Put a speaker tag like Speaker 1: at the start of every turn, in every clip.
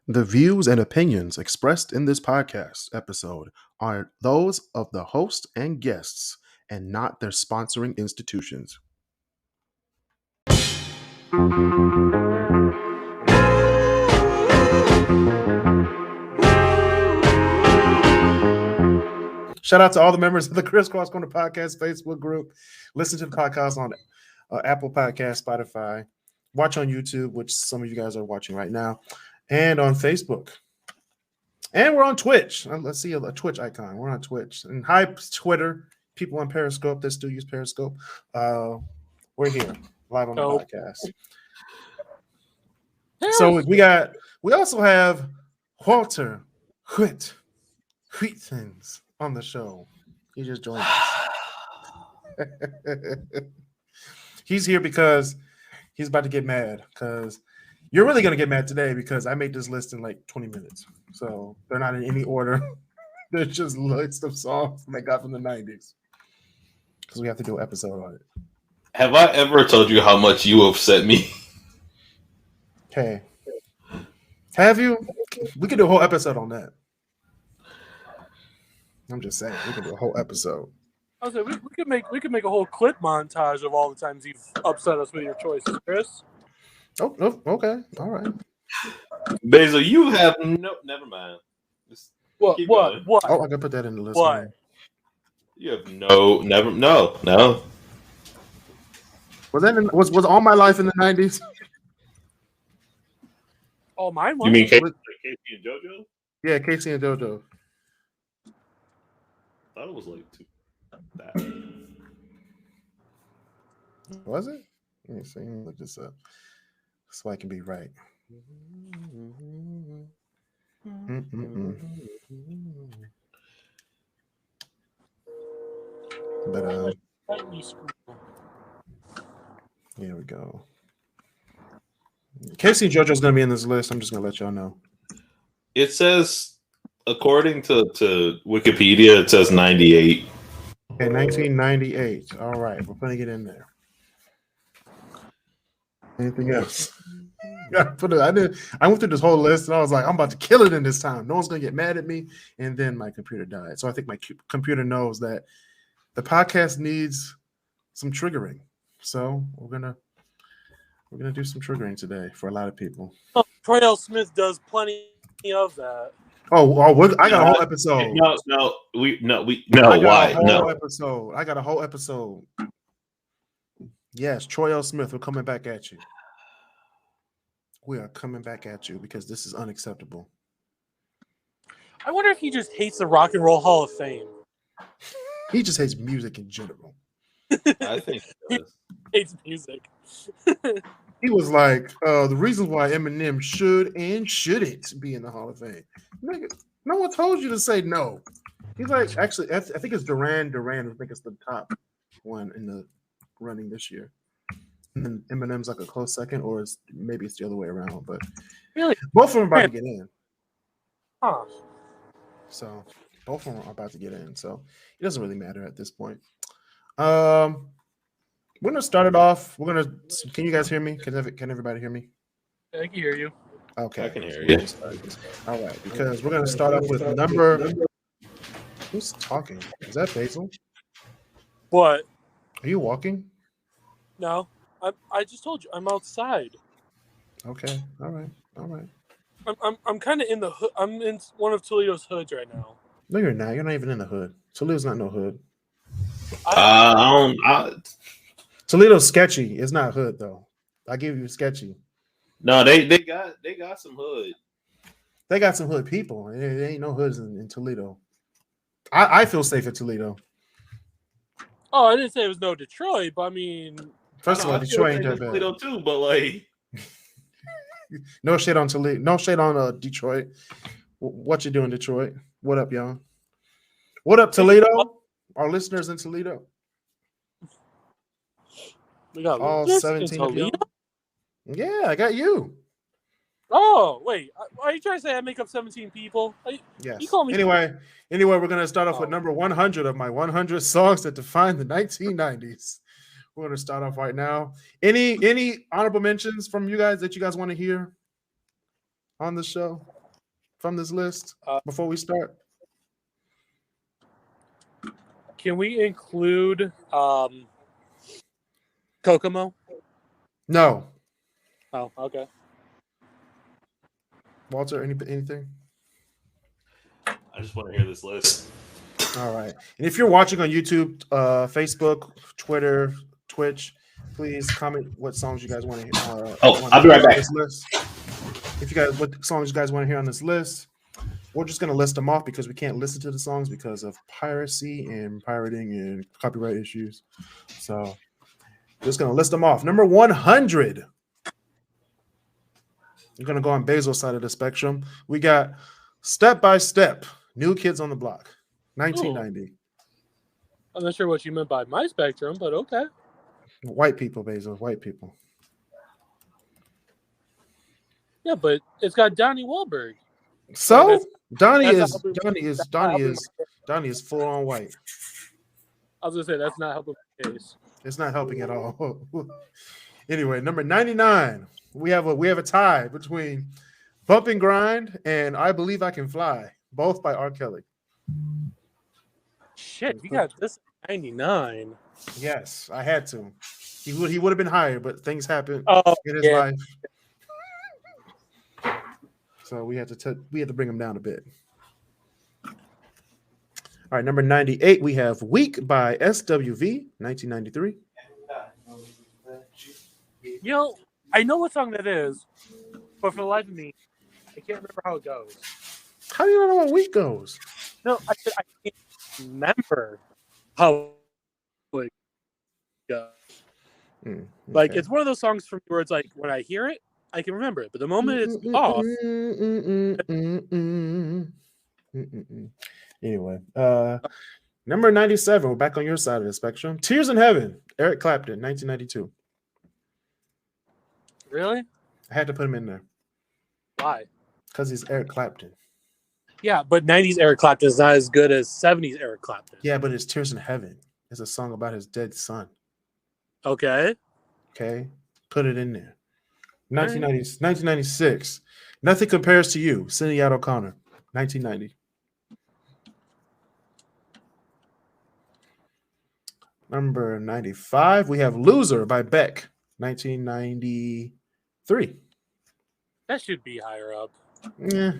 Speaker 1: The views and opinions expressed in this podcast episode are those of the host and guests and not their sponsoring institutions. Shout out to all the members of the KrisCross Corner Podcast Facebook group. Listen to the podcast on Apple Podcast, Spotify. Watch on YouTube, which some of you guys are watching right now, and on Facebook. And we're on Twitch. Let's see a Twitch icon. We're on Twitch. And hi, Twitter. People on Periscope that still use Periscope. We're here live on the podcast. So we also have Walter Wheatons on the show. He just joined us. He's here because he's about to get mad because you're really going to get mad today because I made this list in like 20 minutes. So they're not in any order. They're just lists of songs they got from the 90s because we have to do an episode on it.
Speaker 2: Have I ever told you how much you upset me?
Speaker 1: Okay. Have you? We could do a whole episode on that. I'm just saying, we could do a whole episode.
Speaker 3: I was like, we could make a whole clip montage of all the times you've upset us with your choices, Chris.
Speaker 1: Oh, okay, all right.
Speaker 2: Basil, you have never mind.
Speaker 3: What?
Speaker 1: Oh, I gotta put that in the list.
Speaker 3: What?
Speaker 1: Man.
Speaker 2: You have no.
Speaker 1: Was that was all my life in the 90s?
Speaker 3: Oh, mine was.
Speaker 2: You mean Casey and JoJo?
Speaker 1: Yeah, Casey and JoJo.
Speaker 2: I thought it was like that.
Speaker 1: Was it? Let me see. Let me look this up so I can be right. But here we go. Casey and JoJo's gonna be in this list. I'm just gonna let y'all know.
Speaker 2: It says, according to Wikipedia, it says 98.
Speaker 1: Okay, 1998. All right, we're putting it in there. Anything else? I went through this whole list and I was like, I'm about to kill it in this time. No one's gonna get mad at me. And then my computer died. So I think my computer knows that the podcast needs some triggering. So we're gonna do some triggering today for a lot of people.
Speaker 3: Oh, Troy L. Smith does plenty of that.
Speaker 1: I got a whole episode. I got a whole episode. Yes, Troy L. Smith, we're coming back at you. We are coming back at you because this is unacceptable.
Speaker 3: I wonder if he just hates the Rock and Roll Hall of Fame.
Speaker 1: He just hates music in general.
Speaker 2: I think he does.
Speaker 3: Hates music.
Speaker 1: He was like, the reasons why Eminem should and shouldn't be in the Hall of Fame. Nigga, no one told you to say no. He's like, actually, I think it's Duran. I think it's the top one in the running this year. And then Eminem's like a close second, or maybe it's the other way around. But
Speaker 3: really,
Speaker 1: both of them are about to get in.
Speaker 3: Huh.
Speaker 1: So both of them are about to get in. So it doesn't really matter at this point. We're gonna start it off. Can you guys hear me? Can everybody hear me?
Speaker 3: I can hear you.
Speaker 1: Okay,
Speaker 2: I can hear you.
Speaker 1: All right, because we're gonna start off with number. Who's talking? Is that Basil?
Speaker 3: What?
Speaker 1: Are you walking?
Speaker 3: No, I just told you I'm outside.
Speaker 1: Okay, all right.
Speaker 3: I'm kind of in the hood. I'm in one of Toledo's hoods right now.
Speaker 1: No, you're not. You're not even in the hood. Toledo's not no hood. Toledo's sketchy. It's not hood though. I give you sketchy.
Speaker 2: No, they got some hood.
Speaker 1: They got some hood people. There ain't no hoods in Toledo. I feel safe at Toledo.
Speaker 3: Oh, I didn't say it was no Detroit, but I mean,
Speaker 1: first of all, Detroit ain't that bad.
Speaker 2: Toledo too, but like,
Speaker 1: no shade on Toledo. No shade on Detroit. What you doing, Detroit? What up, y'all? What up, Toledo? Our listeners in Toledo.
Speaker 3: We got
Speaker 1: all 17 of you. Yeah, I got you.
Speaker 3: Oh, wait. Are you trying to say I make up 17 people?
Speaker 1: Yes.
Speaker 3: You call me.
Speaker 1: Anyway, we're going to start off with number 100 of my 100 songs that define the 1990s. We're going to start off right now. Any honorable mentions from you guys that you guys want to hear on the show? from this list before we start?
Speaker 3: Can we include Kokomo?
Speaker 1: No.
Speaker 3: Oh, okay.
Speaker 1: Walter, anything?
Speaker 2: I just want to hear this list.
Speaker 1: All right. And if you're watching on YouTube, Facebook, Twitter, Twitch, please comment what songs you guys want to hear.
Speaker 2: I'll be right back.
Speaker 1: This list. If you guys, what songs you guys want to hear on this list, we're just going to list them off because we can't listen to the songs because of piracy and pirating and copyright issues. So just going to list them off. Number 100. I'm going to go on Basil's side of the spectrum. We got Step by Step, New Kids on the Block, 1990.
Speaker 3: I'm not sure what you meant by my spectrum, but okay.
Speaker 1: White people, Basil, white people.
Speaker 3: Yeah, but it's got Donnie Wahlberg.
Speaker 1: So Donnie is full on white.
Speaker 3: I was gonna say that's not helping the case.
Speaker 1: It's not helping at all. Anyway, number 99. We have a tie between Bump and Grind and I Believe I Can Fly, both by R. Kelly.
Speaker 3: Shit, you got this at 99.
Speaker 1: Yes, I had to. He would have been higher, but things happened in his life. So we had to bring him down a bit. All right, number 98, we have Weak by SWV, 1993.
Speaker 3: You know, I know what song that is, but for the life of me, I can't remember how it goes.
Speaker 1: How do you not know what Weak goes?
Speaker 3: No, I can't remember how it goes.
Speaker 1: Okay.
Speaker 3: Like, it's one of those songs for me where it's like, when I hear it, I can remember it. But the moment it's off.
Speaker 1: Anyway, number 97, we're back on your side of the spectrum. Tears in Heaven, Eric Clapton, 1992.
Speaker 3: Really?
Speaker 1: I had to put him in there.
Speaker 3: Why?
Speaker 1: Because he's Eric Clapton.
Speaker 3: Yeah, but 90s Eric Clapton is not as good as 70s Eric Clapton.
Speaker 1: Yeah, but it's Tears in Heaven. It's a song about his dead son.
Speaker 3: Okay.
Speaker 1: Okay? Put it in there. 1996. Nothing Compares to You, Sinead O'Connor, 1990. Number 95, we have Loser by Beck, 1993.
Speaker 3: That should be higher up.
Speaker 1: Yeah.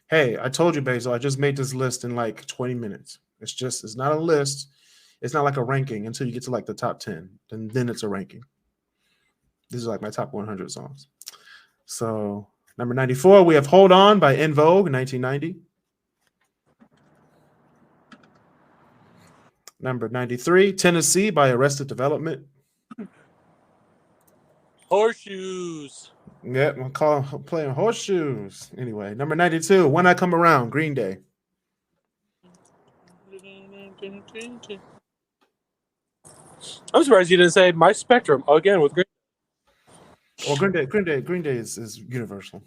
Speaker 1: Hey, I told you, Basil, I just made this list in like 20 minutes. It's not a list. It's not like a ranking until you get to like the top 10. Then it's a ranking. This is like my top 100 songs. So, number 94, we have Hold On by En Vogue, 1990. Number 93, Tennessee by Arrested Development.
Speaker 3: Horseshoes.
Speaker 1: Yeah, I'm playing Horseshoes. Anyway, number 92, When I Come Around, Green Day.
Speaker 3: I'm surprised you didn't say My Spectrum again with Green.
Speaker 1: Well, Green Day is universal.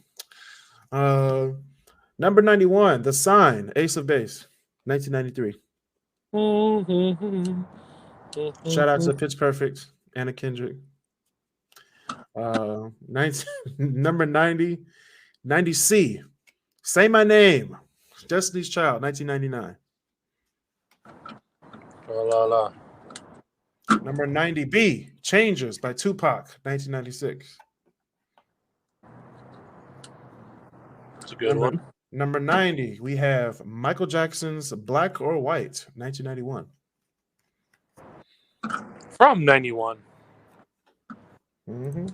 Speaker 1: Number 91, The Sign, Ace of Base, 1993. Shout out to Pitch Perfect, Anna Kendrick. Number 90, 90C, Say My Name, Destiny's Child, 1999.
Speaker 3: La la.
Speaker 1: Number 90B, Changes by Tupac, 1996.
Speaker 3: That's a good one.
Speaker 1: Number 90, we have Michael Jackson's Black or White, 1991.
Speaker 3: From 91.
Speaker 1: Mm-hmm.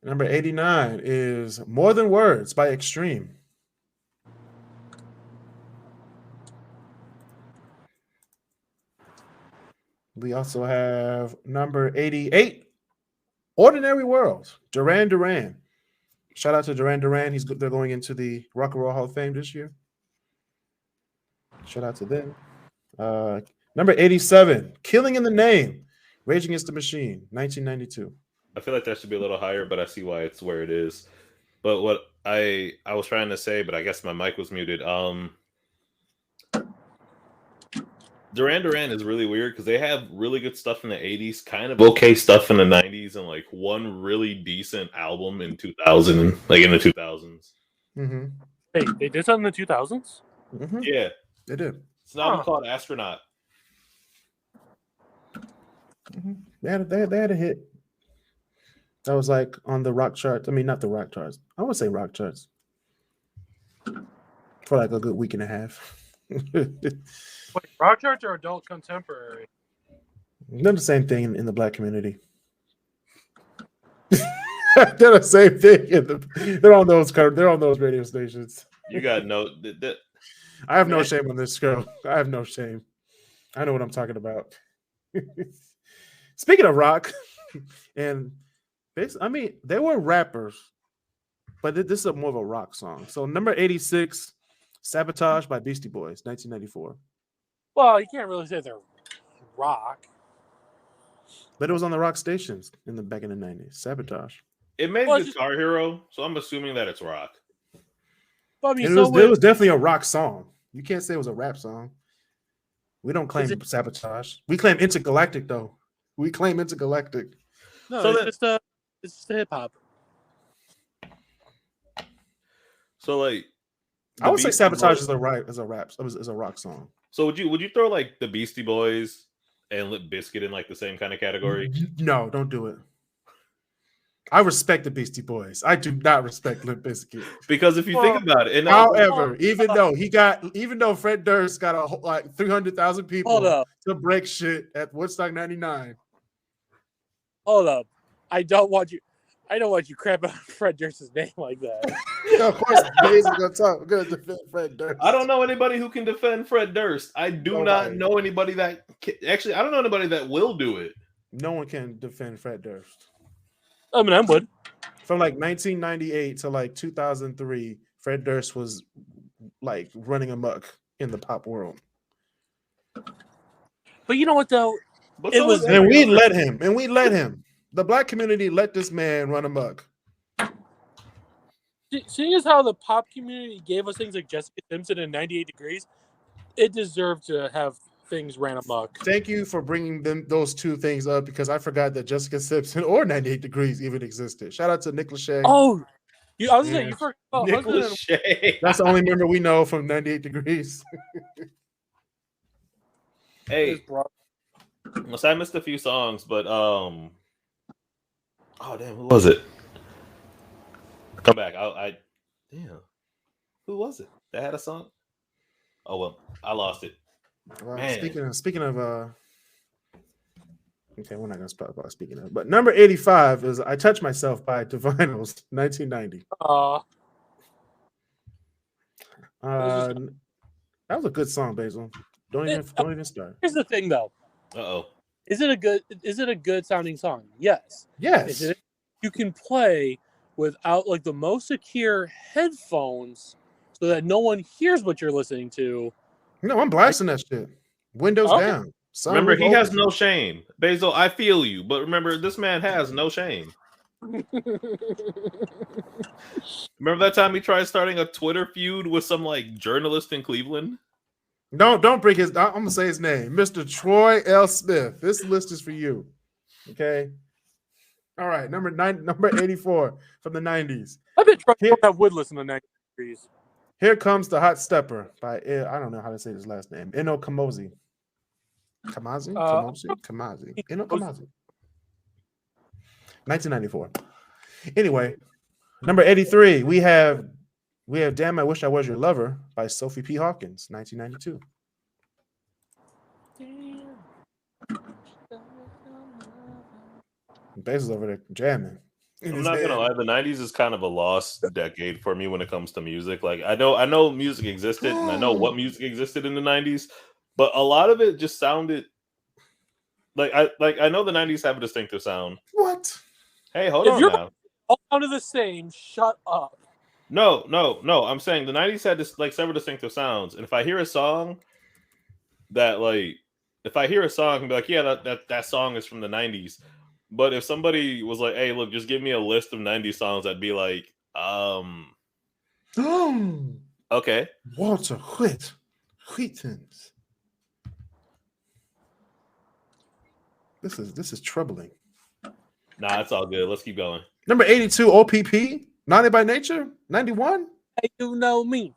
Speaker 1: Number 89 is More Than Words by Extreme. We also have number 88, Ordinary World, Duran Duran. Shout out to Duran Duran. They're going into the Rock and Roll Hall of Fame this year. Shout out to them. Number 87, Killing in the Name, Rage Against the Machine, 1992.
Speaker 2: I feel like that should be a little higher, but I see why it's where it is. But what I was trying to say, but I guess my mic was muted. Duran Duran is really weird because they have really good stuff in the 80s, kind of okay stuff in the 90s, and like one really decent album in 2000, like in the 2000s.
Speaker 1: Mm-hmm.
Speaker 3: Hey, they did something in the 2000s?
Speaker 1: Mm-hmm.
Speaker 2: Yeah,
Speaker 1: They did.
Speaker 2: it's an album called Astronaut.
Speaker 1: Mm-hmm. They had a hit. That was like on the rock charts. I mean, not the rock charts. I would say rock charts for like a good week and a half.
Speaker 3: Wait, rock charts or adult contemporary?
Speaker 1: They're the same thing in the black community. They're the same thing. They're on those radio stations.
Speaker 2: You got no.
Speaker 1: I have no shame on this show. I have no shame. I know what I'm talking about. Speaking of rock, and I mean, they were rappers, but this is more of a rock song. So number 86, Sabotage by Beastie Boys, 1994.
Speaker 3: Well, you can't really say they're rock.
Speaker 1: But it was on the rock stations back in the 90s. Sabotage.
Speaker 2: It made Guitar Hero, so I'm assuming that it's rock.
Speaker 3: Well, I mean,
Speaker 1: it was definitely a rock song. You can't say it was a rap song. We don't claim Sabotage. We claim Intergalactic, though. We claim Intergalactic.
Speaker 3: No, so it's just hip hop.
Speaker 2: So like,
Speaker 1: I would say Sabotage is a rock song.
Speaker 2: So would you throw like the Beastie Boys and Limp Bizkit in like the same kind of category?
Speaker 1: No, don't do it. I respect the Beastie Boys. I do not respect Limp Bizkit.
Speaker 2: Because if you think about it,
Speaker 1: however, even though Fred Durst got like 300,000 people to break shit at Woodstock '99.
Speaker 3: Hold up. I don't want you crap out Fred Durst's name like that.
Speaker 1: Of course, Days is gonna defend Fred Durst.
Speaker 2: I don't know anybody who can defend Fred Durst. I do not know anybody that actually. I don't know anybody that will do it.
Speaker 1: No one can defend Fred Durst.
Speaker 3: Eminem would.
Speaker 1: From like 1998 to like 2003, Fred Durst was like running amok in the pop world.
Speaker 3: But you know what though?
Speaker 1: And we let him. The black community let this man run amok.
Speaker 3: Seeing as how the pop community gave us things like Jessica Simpson and 98 Degrees, it deserved to have things ran amok.
Speaker 1: Thank you for bringing those two things up because I forgot that Jessica Simpson or 98 Degrees even existed. Shout out to Nick Lachey.
Speaker 3: Oh, I was going to say, you forgot
Speaker 2: Nick Lachey.
Speaker 1: That's the only member we know from 98 Degrees.
Speaker 2: Hey, so I missed a few songs, but oh damn, who was it? Come back. Damn. Who was it that had a song? Oh well, I lost it.
Speaker 1: Speaking of okay, we're not gonna talk about speaking of, but number 85 is "I Touch Myself" by Divinyls, 1990. That was a good song, Basil. Don't even start.
Speaker 3: Here's the thing, though. Is it a good sounding song? Yes. You can play without like the most secure headphones, so that no one hears what you're listening to.
Speaker 1: No, I'm blasting that shit. Windows down.
Speaker 2: Remember, he has no shame. Basil, I feel you, but remember, this man has no shame. Remember that time he tried starting a Twitter feud with some like journalist in Cleveland?
Speaker 1: Don't bring his. I'm gonna say his name, Mr. Troy L. Smith. This list is for you. Okay. All right, number 84 from the 90s.
Speaker 3: I bet Troy would listen to 90 Degrees.
Speaker 1: Here Comes the Hot Stepper by I don't know how to say his last name. Eno Kamoze. Kamazi? Eno Kamazi. 1994. Anyway, number 83, we have Damn I Wish I Was Your Lover by Sophie P. Hawkins, 1992. Bass is over there jamming.
Speaker 2: I'm not gonna lie, the 90s is kind of a lost decade for me when it comes to music. Like I know music existed and I know what music existed in the 90s, but a lot of it just sounded like I know the 90s have a distinctive sound.
Speaker 1: What?
Speaker 2: Hey, hold on now.
Speaker 3: All sounded the same. Shut up.
Speaker 2: No. I'm saying the 90s had this like several distinctive sounds, and if I hear a song that like if I hear a song and be like, yeah, that song is from the 90s. But if somebody was like, hey, look, just give me a list of 90s songs, I'd be like, okay.
Speaker 1: Walter Whitens. This is troubling.
Speaker 2: Nah, it's all good. Let's keep going.
Speaker 1: Number 82, OPP, Naughty by Nature, 91.
Speaker 3: Hey, you know me.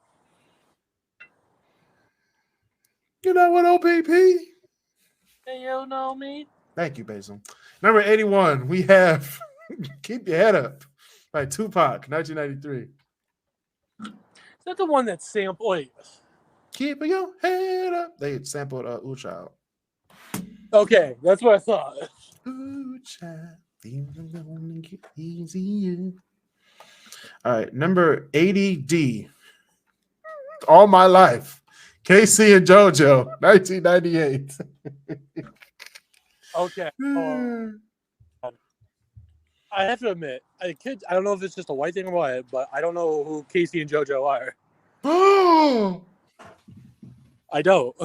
Speaker 1: You know what, OPP?
Speaker 3: Hey, you know me.
Speaker 1: Thank you, Basil. Number 81, we have Keep Your Head Up by Tupac, 1993.
Speaker 3: Is that the one that sampled? Wait.
Speaker 1: Keep your head up. They sampled Ooh Child.
Speaker 3: Okay, that's what I thought.
Speaker 1: Ooh Child, easy. All right, number 80D. All My Life. Casey and JoJo, 1998.
Speaker 3: Okay. I have to admit, I don't know if it's just a white thing or what, but I don't know who Casey and JoJo are. I don't.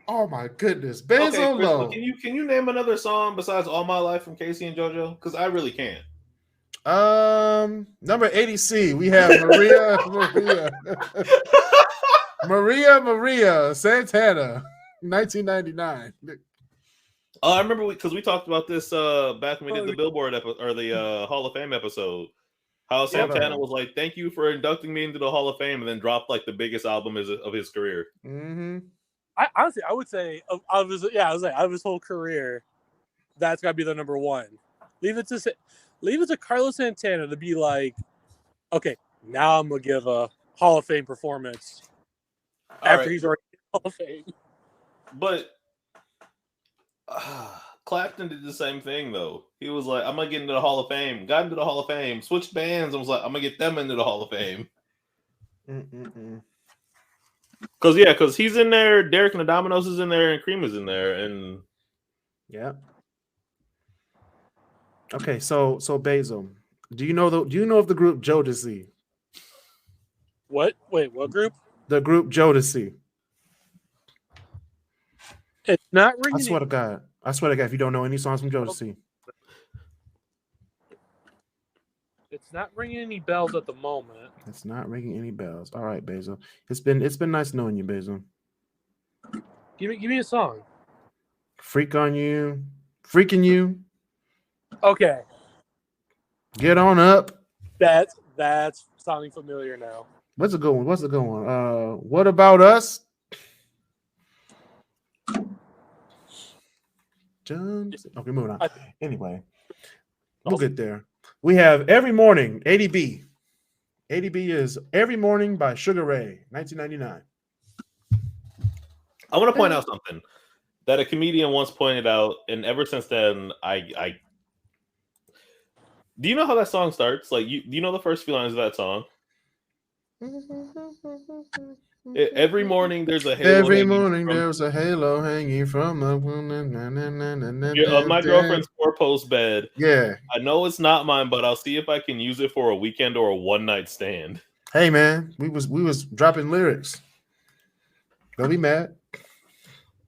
Speaker 1: Oh my goodness. Basil Lowe.
Speaker 2: Can you name another song besides All My Life from Casey and JoJo? Because I really can't.
Speaker 1: Number 80C, we have Maria Santana, 1999.
Speaker 2: I remember because we talked about this back when we did the Billboard or the Hall of Fame episode. How Santana was like, "Thank you for inducting me into the Hall of Fame," and then dropped like the biggest album of his career.
Speaker 1: Mm-hmm.
Speaker 3: I would say out of his whole career, that's got to be the number one. Leave it to Carlos Santana to be like, okay, now I'm gonna give a Hall of Fame performance after he's already in the Hall of Fame.
Speaker 2: But Clapton did the same thing though. He was like, "I'm gonna get into the Hall of Fame." Got into the Hall of Fame, switched bands, and was like, "I'm gonna get them into the Hall of Fame." Because he's in there, Derek and the Dominoes is in there, and Cream is in there, and
Speaker 1: yeah. Okay, so Basil, do you know of the group Jodeci?
Speaker 3: What? Wait, what group?
Speaker 1: The group Jodeci.
Speaker 3: It's not ringing.
Speaker 1: I swear to God, if you don't know any songs from Jodeci.
Speaker 3: It's not ringing any bells at the moment.
Speaker 1: It's not ringing any bells. All right, Basil. It's been nice knowing you, Basil.
Speaker 3: Give me a song.
Speaker 1: Freaking you.
Speaker 3: Okay.
Speaker 1: Get on up.
Speaker 3: That's sounding familiar now.
Speaker 1: What's a good one? What About Us? Okay, moving on. Anyway, we'll get there. We have Every Morning, 80B. 80B is Every Morning by Sugar Ray, 1999.
Speaker 2: I want to point out something that a comedian once pointed out, and ever since then, I do you know how that song starts? Like, do you know the first few lines of that song? Every morning there's a halo.
Speaker 1: Every morning there's a halo hanging from the
Speaker 2: my girlfriend's 4-post bed.
Speaker 1: Yeah.
Speaker 2: I know it's not mine, but I'll see if I can use it for a weekend or a one-night stand.
Speaker 1: Hey man, we was dropping lyrics. Don't be mad.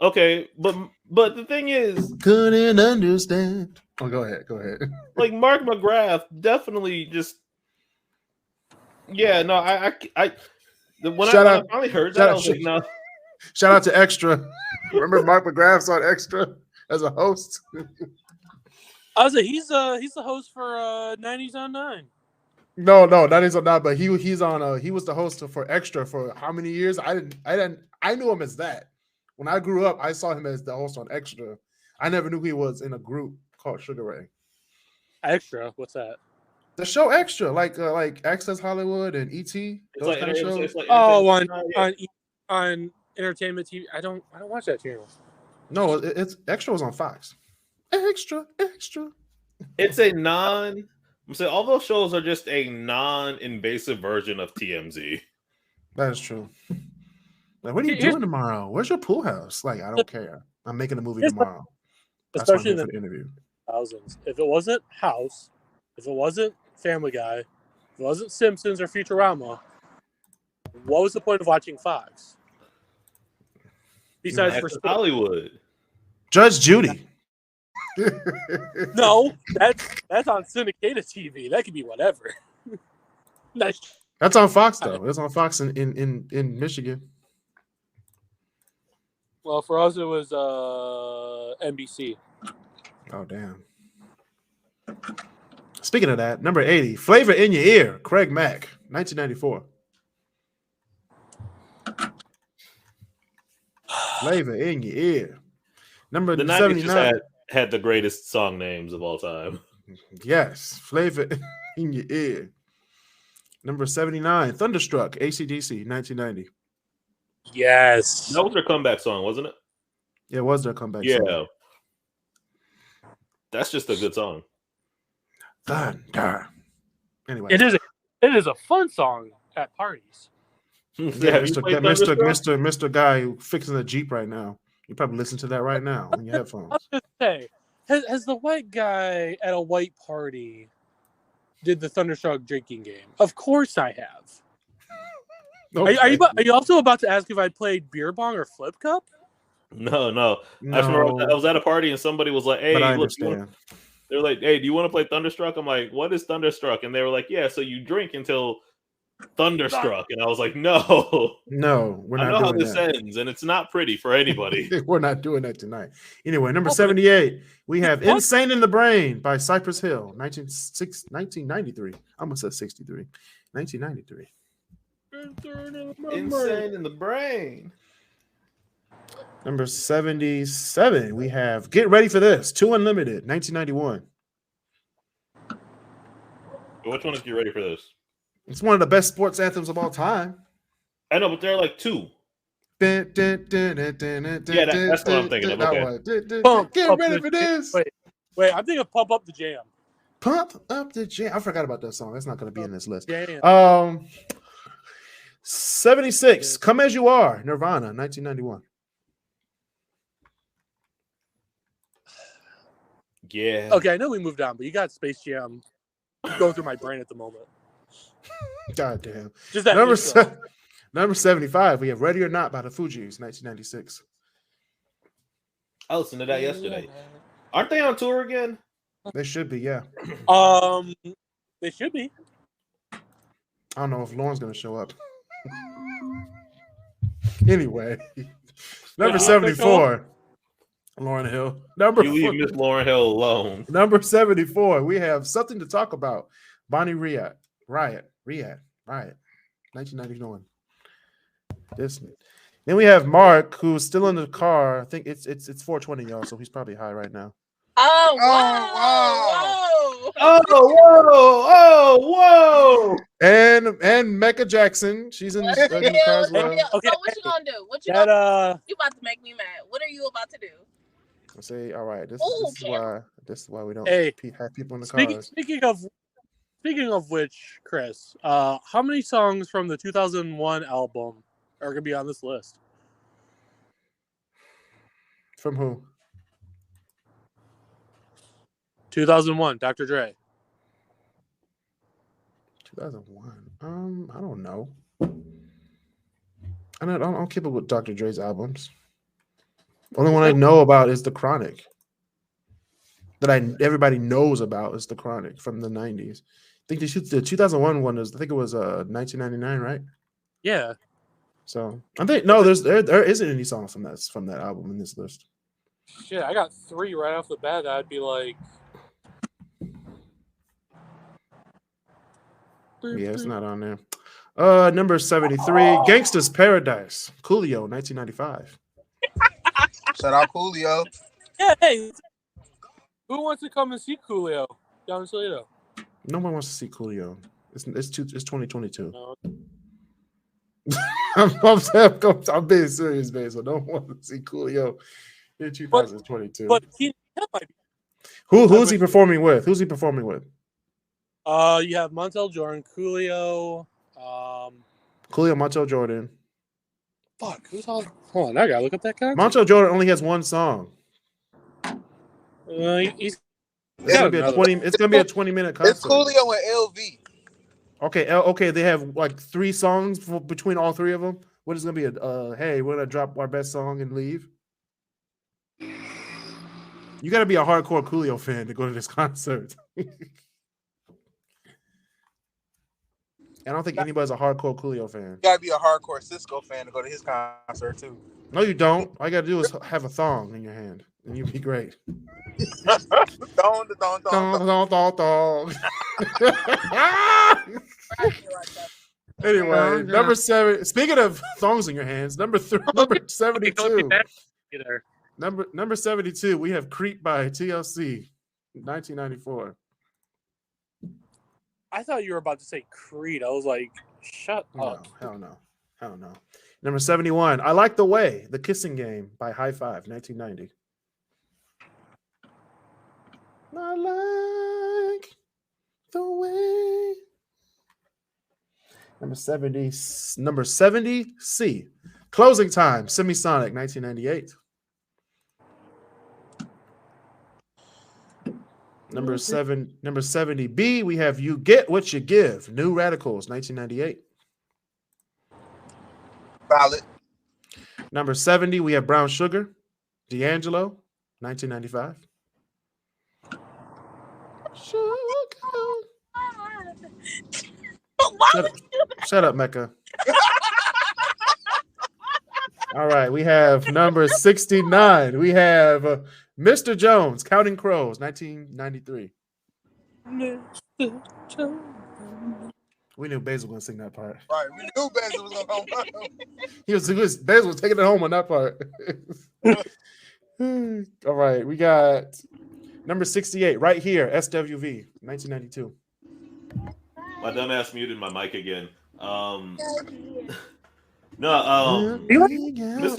Speaker 2: Okay, but the thing is,
Speaker 1: couldn't understand. Oh, go ahead.
Speaker 2: Like Mark McGrath definitely just. Yeah, no, when I finally heard that, I was like, no.
Speaker 1: Shout out to Extra. Remember Mark McGrath's on Extra as a host?
Speaker 3: I was like, he's the host for 90s on 9.
Speaker 1: No, 90s on 9, but he's on he was the host for Extra for how many years? I knew him as that. When I grew up, I saw him as the host on Extra. I never knew he was in a group called Sugar Ray.
Speaker 3: Extra? What's that?
Speaker 1: The show Extra, like Access Hollywood and E.T. Those kind of shows.
Speaker 3: On entertainment TV. I don't watch that channel.
Speaker 1: No, it's Extra was on Fox. Extra.
Speaker 2: It's a I'm saying all those shows are just a non-invasive version of TMZ.
Speaker 1: That is true. Like, what are you doing tomorrow? Where's your pool house? Like, I don't care. I'm making a movie tomorrow. That's
Speaker 3: especially
Speaker 1: for the interview.
Speaker 3: Thousands. If it wasn't House, if it wasn't Family Guy, if it wasn't Simpsons or Futurama, what was the point of watching Fox? Besides for
Speaker 2: Hollywood.
Speaker 1: Judge Judy.
Speaker 3: No, that's on syndicated TV. That could be whatever.
Speaker 1: That's on Fox though. It's on Fox in Michigan.
Speaker 3: Well, for us it was NBC.
Speaker 1: Oh, damn. Speaking of that, number 80, Flavor in Your Ear, Craig Mack, 1994. Flavor in Your Ear. Number
Speaker 2: the 90s
Speaker 1: 79.
Speaker 2: just had the greatest song names of all time.
Speaker 1: Yes, Flavor in Your Ear. Number 79, Thunderstruck, AC/DC, 1990.
Speaker 3: Yes.
Speaker 2: That was their comeback song, wasn't it?
Speaker 1: Yeah, it was their comeback song.
Speaker 2: Yeah. That's just a good song.
Speaker 1: Thunder. Anyway.
Speaker 3: It is a fun song at parties.
Speaker 1: Yeah, Mr. Guy who fixing the Jeep right now. You probably listen to that right now on your headphones.
Speaker 3: I was gonna say, has the white guy at a white party did the Thunderstruck drinking game? Of course I have. Okay. Are you also about to ask if I played beer bong or flip cup?
Speaker 2: No. I remember I was at a party and somebody was like, "Hey, look, they're like, hey, do you want to play Thunderstruck?" I'm like, "What is Thunderstruck?" And they were like, "Yeah, so you drink until Thunderstruck." And I was like, "No,
Speaker 1: we're not doing that. I know how
Speaker 2: this ends, and it's not pretty for anybody."
Speaker 1: We're not doing that tonight. Anyway, number 78, we have "Insane in the Brain" by Cypress Hill, 1993. I almost said 63. 1993.
Speaker 2: Insane in the Brain.
Speaker 1: Number 77, we have "Get Ready for This," 2 Unlimited, 1991.
Speaker 2: Which one is "Get Ready for This"?
Speaker 1: It's one of the best sports anthems of all time.
Speaker 2: I know, but there are like 2. Yeah, that's what I'm thinking of. Okay.
Speaker 1: Get ready for this.
Speaker 3: Wait, I'm thinking of "Pump Up the Jam."
Speaker 1: Pump Up the Jam. I forgot about that song. That's not going to be in this list.
Speaker 3: Damn.
Speaker 1: 76, "Come As You Are," Nirvana, 1991.
Speaker 2: Yeah.
Speaker 3: Okay, I know we moved on, but you got Space Jam going through my brain at the moment.
Speaker 1: God damn.
Speaker 3: Just that
Speaker 1: number 75, we have "Ready or Not" by the Fugees, 1996.
Speaker 2: I listened to that yesterday. Aren't they on tour again?
Speaker 1: They should be, yeah.
Speaker 3: They should be.
Speaker 1: I don't know if Lauren's going to show up. Anyway, number 74. Lauren Hill.
Speaker 2: You leave Miss Lauren Hill alone.
Speaker 1: Number 74, we have "Something to Talk About," Bonnie Riot, 1991. Then we have Mark, who's still in the car. I think it's 4:20, y'all, so he's probably high right now.
Speaker 2: Whoa!
Speaker 1: And Mecca Jackson, she's in the car as well.
Speaker 4: Okay, so what you gonna do? You about to make me mad? What are you about to do?
Speaker 1: I say, all right, this is why we don't have people in the cars.
Speaker 3: Speaking of which, Chris, how many songs from the 2001 album are gonna be on this list?
Speaker 1: From who?
Speaker 3: 2001, Dr. Dre.
Speaker 1: 2001. I don't know. I don't keep up with Dr. Dre's albums. Only one I know about is The Chronic. Everybody knows about is The Chronic from the 90s. I think the 2001 one was, I think it was 1999, right?
Speaker 3: Yeah.
Speaker 1: So I think there isn't any songs from that album in this list.
Speaker 3: Shit, I got 3 right off the bat. I'd be like,
Speaker 1: yeah, it's not on there. Number 73, "Gangsta's Paradise," Coolio, 1995.
Speaker 5: Shout out Coolio.
Speaker 3: Yeah, hey, who wants to come and see Coolio down in Toledo?
Speaker 1: No one wants to see Coolio. It's 2022.
Speaker 3: No.
Speaker 1: I'm being serious, man. So no one wants to see Coolio in 2022.
Speaker 3: But
Speaker 1: who's he performing with? Who's he performing with?
Speaker 3: You have Montel Jordan, Coolio.
Speaker 1: Coolio, Montel Jordan.
Speaker 3: Fuck, who's all? Hold on, I gotta look up that guy.
Speaker 1: Montel Jordan only has one song.
Speaker 3: It's
Speaker 1: gonna be a 20-minute concert.
Speaker 5: It's Coolio and LV.
Speaker 1: Okay. They have like 3 songs between all 3 of them. What is it gonna be? Hey, we're gonna drop our best song and leave. You got to be a hardcore Coolio fan to go to this concert. I don't think anybody's a hardcore Coolio fan.
Speaker 5: You gotta be a hardcore Cisco fan to go to his concert too.
Speaker 1: No, you don't. All you got to do is have a thong in your hand, and you'll be great.
Speaker 5: Thong.
Speaker 1: Anyway, number 7. Speaking of thongs in your hands, number 72. Number 72. We have "Creep" by TLC, 1994.
Speaker 3: I thought you were about to say Creed. I was like, shut up.
Speaker 1: Hell no. Number 71. "I Like the Way," The Kissing Game by High Five, 1990. I like the way. Number 70, C. "Closing Time," Semisonic, 1998. Number 70, B. We have "You Get What You Give," New Radicals, 1998.
Speaker 5: Valid.
Speaker 1: Number 70, we have "Brown Sugar," D'Angelo, 1995. Shut up, Mecca. All right, we have number 69. We have Mr. Jones, "Counting Crows," 1993. We knew Basil was going to sing that part.
Speaker 5: Right, we knew Basil was going to come.
Speaker 1: Basil was taking it home on that part. All right, we got number 68 right here, SWV, 1992.
Speaker 2: My dumb ass muted my mic again. Mr.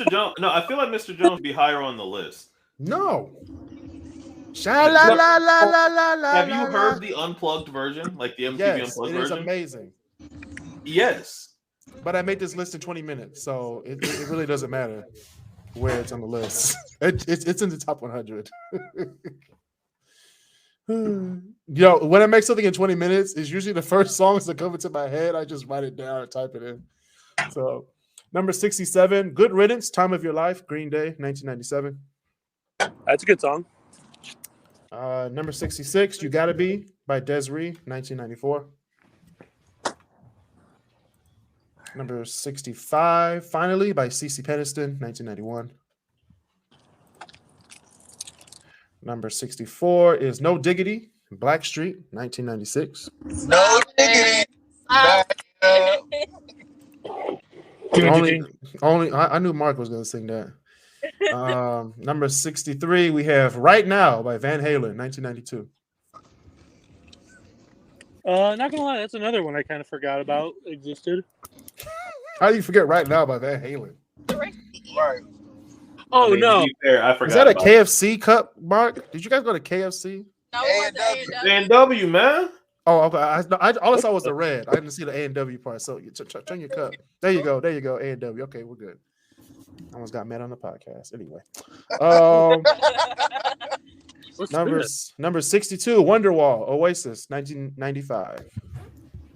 Speaker 2: Jones. No, I feel like Mr. Jones would be higher on the list.
Speaker 1: No.
Speaker 2: Have you heard the unplugged version, like the MTV Unplugged version?
Speaker 1: It is amazing.
Speaker 2: Yes,
Speaker 1: but I made this list in 20 minutes, so it really doesn't matter where it's on the list. It's in the top 100. When I make something in 20 minutes, it's usually the first songs that come into my head. I just write it down and type it in. So, number 67, "Good Riddance," "Time of Your Life," Green Day, 1997.
Speaker 3: That's a good song.
Speaker 1: Number 66, "You Gotta Be" by Des'ree, 1994. Number 65, "Finally" by CeCe Peniston, 1991. Number 64 is "No Diggity," Blackstreet, 1996.
Speaker 5: No diggity.
Speaker 1: I knew Mark was going to sing that. Number 63, we have "Right Now" by Van Halen, 1992.
Speaker 3: Not gonna lie, that's another one I kind of forgot about existed.
Speaker 1: How do you forget "Right Now" by Van Halen?
Speaker 5: Right.
Speaker 3: Oh, no.
Speaker 2: To be fair, I forgot.
Speaker 1: Is that a KFC cup, Mark? Did you guys go to KFC?
Speaker 4: No,
Speaker 2: A&W, man.
Speaker 1: Oh, okay. All I saw was the red. I didn't see the A&W part. So turn your cup. There you go. A&W. Okay, we're good. I almost got mad on the podcast. Anyway. Number 62, "Wonderwall," Oasis, 1995.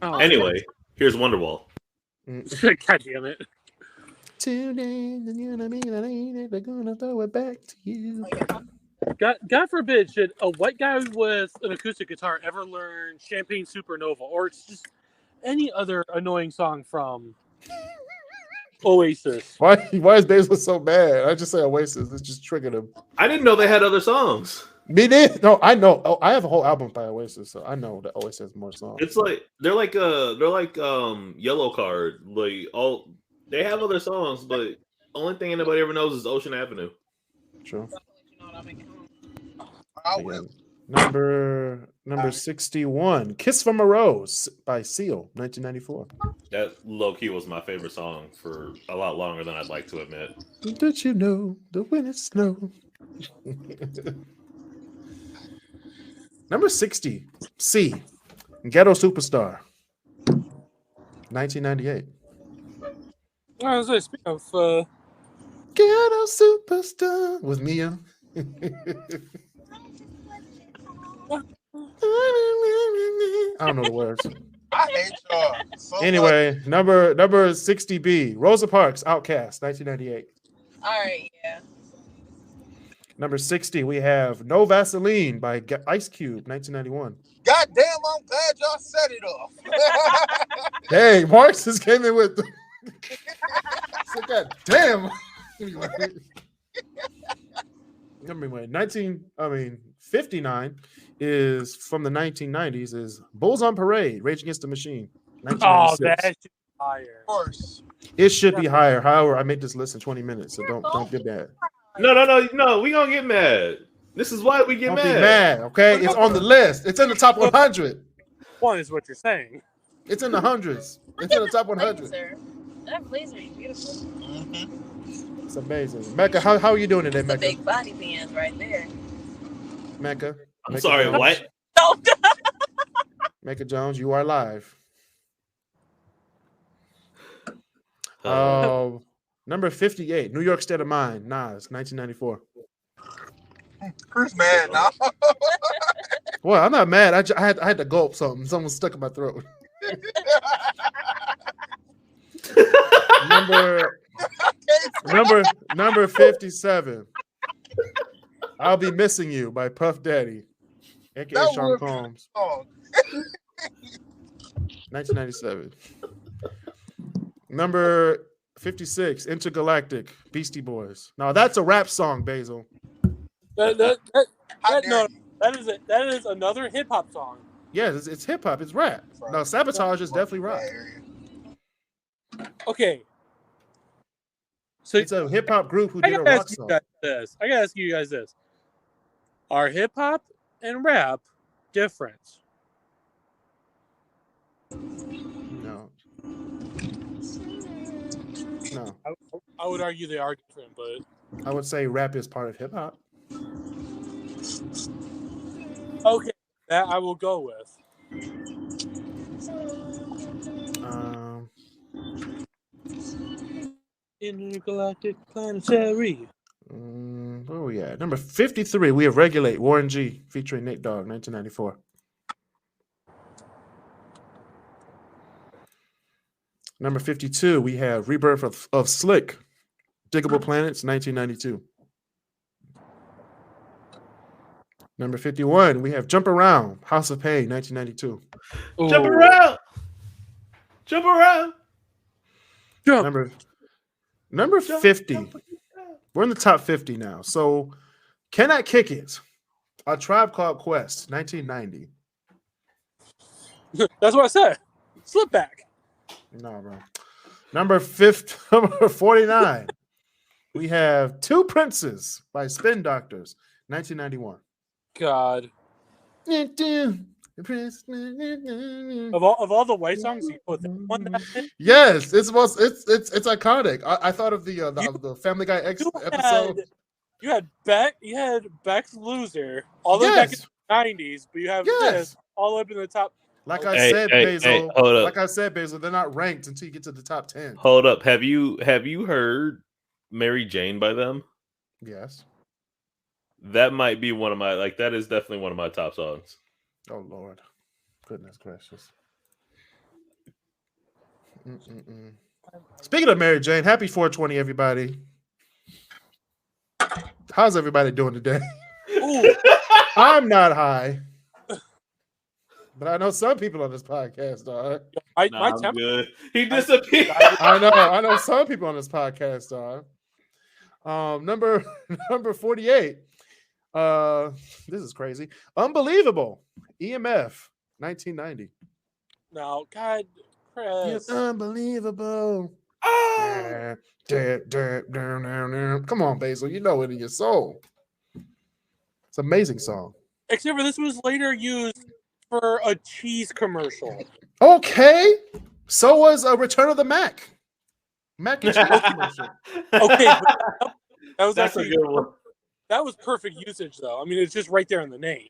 Speaker 2: Oh, anyway, here's Wonderwall.
Speaker 3: God damn it.
Speaker 1: 2 days and you know me, that ain't it. They're gonna throw it back to you.
Speaker 3: God forbid, should a white guy with an acoustic guitar ever learn "Champagne Supernova" or it's just any other annoying song from Oasis?
Speaker 1: Why is Basil so bad? I just say Oasis. It just triggered him.
Speaker 2: I didn't know they had other songs.
Speaker 1: Me neither. No, I know. Oh, I have a whole album by Oasis, so I know that Oasis has more songs.
Speaker 2: It's like they're like Yellow Card. They have other songs, but only thing anybody ever knows is Ocean Avenue.
Speaker 1: True.
Speaker 5: Will.
Speaker 1: Number 61, "Kiss from a Rose" by Seal, 1994.
Speaker 2: That low-key was my favorite song for a lot longer than I'd like to admit.
Speaker 1: Did you know the winter snow? Number 60, C, "Ghetto Superstar," 1998.
Speaker 3: I was going to speak of
Speaker 1: "Ghetto Superstar" with Mia. I don't know the words.
Speaker 5: I hate y'all.
Speaker 1: Anyway, number 60B, "Rosa Parks," Outkast, 1998.
Speaker 4: All right, yeah.
Speaker 1: Number 60, we have "No Vaseline" by Ice Cube, 1991.
Speaker 5: Goddamn, I'm glad y'all set it off.
Speaker 1: Hey, Marx just came in with. God damn. Anyway, 59 is from the 1990s. Is Bulls on Parade, Rage Against the Machine.
Speaker 3: Oh, that should be higher.
Speaker 5: Of course.
Speaker 1: It should be higher. However, I made this list in 20 minutes, so don't get mad.
Speaker 2: No. We gonna get mad. This is why we get
Speaker 1: Don't
Speaker 2: mad.
Speaker 1: be mad, okay? It's on the list. It's in the top 100.
Speaker 3: One is what you're saying.
Speaker 1: It's in the hundreds. It's in the top 100.
Speaker 4: That blazer is beautiful.
Speaker 5: Mm-hmm.
Speaker 1: It's amazing. Mecca, how are you doing today,
Speaker 4: The
Speaker 1: Mecca?
Speaker 4: big body pants right there.
Speaker 1: Mecca.
Speaker 2: I'm
Speaker 1: Mecca
Speaker 2: sorry,
Speaker 1: Jones.
Speaker 2: what?
Speaker 4: No.
Speaker 1: Mecca Jones, you are live. Number 58, New York State of Mind, Nas, 1994.
Speaker 5: Chris mad now.
Speaker 1: Well, I'm not mad. I had to gulp something. Something was stuck in my throat. number 57. I'll Be Missing You by Puff Daddy, aka
Speaker 5: That
Speaker 1: Sean
Speaker 5: would be
Speaker 1: Combs.
Speaker 5: the song.
Speaker 1: 1997. Number 56, Intergalactic, Beastie Boys. Now that's a rap song, Basil.
Speaker 5: How dare you.
Speaker 3: That is another hip hop song.
Speaker 1: Yeah, it's hip hop. It's rap. No, Sabotage is definitely rap.
Speaker 3: Okay. So
Speaker 1: It's a hip hop group who
Speaker 3: I
Speaker 1: did a
Speaker 3: gotta
Speaker 1: rock
Speaker 3: ask you
Speaker 1: song.
Speaker 3: guys this. I gotta ask you guys this: are hip hop and rap different?
Speaker 1: No. No.
Speaker 3: I would argue they are different, but
Speaker 1: I would say rap is part of hip hop.
Speaker 3: okay, that I will go with. Intergalactic planetary.
Speaker 1: Where are we at? Number 53, we have Regulate, Warren G, featuring Nate Dogg, 1994. Number 52, we have Rebirth of Slick, Diggable Planets, 1992. Number 51, we have Jump Around, House of Pain, 1992.
Speaker 2: Jump around. Jump around.
Speaker 3: Jump.
Speaker 1: Number 50. We're in the top 50 now. So, Can I Kick It? A Tribe Called Quest, 1990.
Speaker 3: That's what I said. Slip back.
Speaker 1: No, bro. Number 49. We have Two Princes by Spin Doctors, 1991.
Speaker 3: God. Of all the white songs, you put that one.
Speaker 1: Yes, it's iconic. I thought of the Family Guy episode.
Speaker 3: You had Beck's Loser all the way back in the 90s, but you have this all up in the top.
Speaker 1: Like I said, Basil, they're not ranked until you get to the top 10.
Speaker 2: Hold up. Have you heard Mary Jane by them?
Speaker 1: Yes.
Speaker 2: That might be one of my that is definitely one of my top songs.
Speaker 1: Oh Lord. Goodness gracious. Speaking of Mary Jane, happy 420, everybody. How's everybody doing today?
Speaker 3: Ooh.
Speaker 1: I'm not high. But I know some people on this podcast are.
Speaker 2: I'm good. He disappeared.
Speaker 1: I know some people on this podcast are. Number 48. This is crazy. Unbelievable. EMF, 1990.
Speaker 3: No, God, Chris.
Speaker 1: It's unbelievable.
Speaker 2: Oh!
Speaker 1: Come on, Basil. You know it in your soul. It's an amazing song.
Speaker 3: Except for this was later used for a cheese commercial.
Speaker 1: Okay. So was a Return of the Mac. Mac and cheese commercial.
Speaker 3: Okay. That was
Speaker 2: That's
Speaker 3: actually
Speaker 2: a good one.
Speaker 3: That was perfect usage, though. I mean, it's just right there in the name.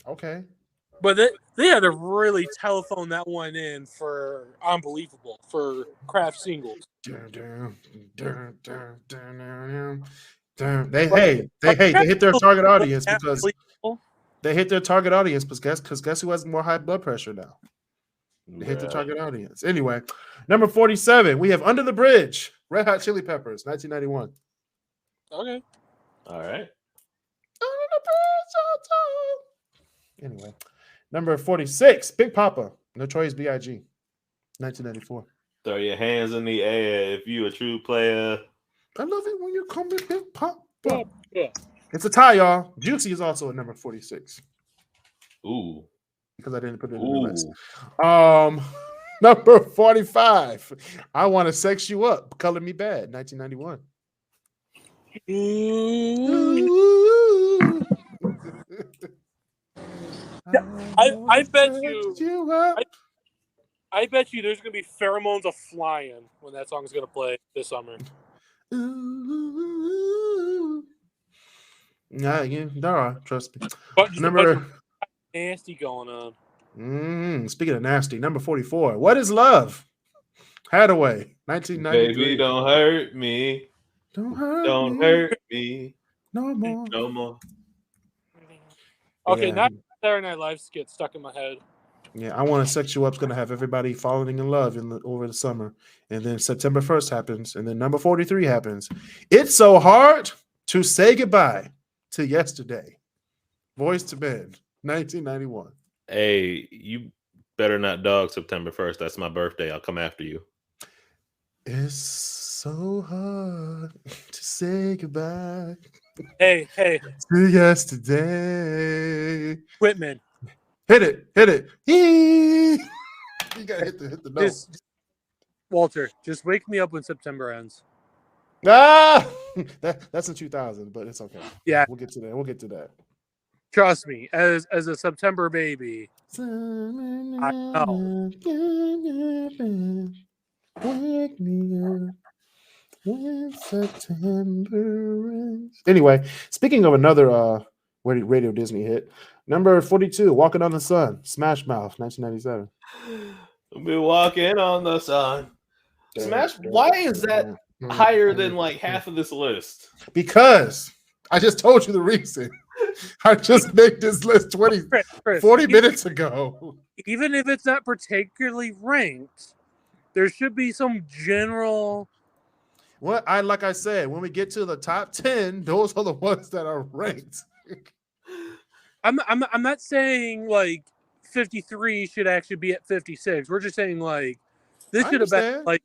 Speaker 1: Okay.
Speaker 3: But they had to really telephone that one in for Unbelievable, for Kraft singles.
Speaker 1: They hit their target audience because guess who has more high blood pressure now? They hit the target audience. Anyway, number 47, we have Under the Bridge, Red Hot Chili Peppers, 1991.
Speaker 3: Okay.
Speaker 2: All right.
Speaker 1: Anyway, number 46, Big Papa, Notorious B.I.G., 1994.
Speaker 2: Throw your hands in the air if you a true player.
Speaker 1: I love it when you call me hip hop.
Speaker 3: Yeah.
Speaker 1: It's a tie, y'all. Juicy is also at number 46.
Speaker 2: Ooh.
Speaker 1: Because I didn't put it in the list. Number 45. I Want to Sex You Up. Color Me Bad, 1991.
Speaker 3: I bet I bet you there's gonna be pheromones of flying when that song's gonna play this summer.
Speaker 1: Yeah, there are. Trust me.
Speaker 3: But number nasty going on.
Speaker 1: Speaking of nasty, number 44. What is Love? Hathaway, 1993.
Speaker 2: Baby, don't hurt me.
Speaker 1: Don't hurt
Speaker 2: me.
Speaker 1: No more.
Speaker 2: No more.
Speaker 3: Okay, now Saturday Night Live gets stuck in my head.
Speaker 1: Yeah, I Want to Sex You Up is going to have everybody falling in love over the summer. And then September 1st happens. And then number 43 happens. It's So Hard to Say Goodbye to Yesterday. Voice to Men, 1991.
Speaker 2: Hey, you better not dog September 1st. That's my birthday. I'll come after you.
Speaker 1: It's so hard to say goodbye.
Speaker 3: Hey.
Speaker 1: To yesterday.
Speaker 3: Whitman.
Speaker 1: Hit it. You gotta hit the note.
Speaker 3: Walter, just wake me up when September ends.
Speaker 1: That's in 2000, but it's okay.
Speaker 3: Yeah.
Speaker 1: We'll get to that.
Speaker 3: Trust me, as a September baby. I know.
Speaker 1: Wake me up when September ends. Anyway, speaking of another Radio Disney hit, number 42, Walking on the Sun, Smash Mouth, 1997.
Speaker 2: We'll be walking on the sun. Smash. Why is that higher than like half of this list?
Speaker 1: Because I just told you the reason. I just made this list 40 minutes ago.
Speaker 3: Even if it's not particularly ranked, there should be some general.
Speaker 1: Like I said, when we get to the top 10, those are the ones that are ranked.
Speaker 3: I'm not saying like 53 should actually be at 56. We're just saying like this should have been like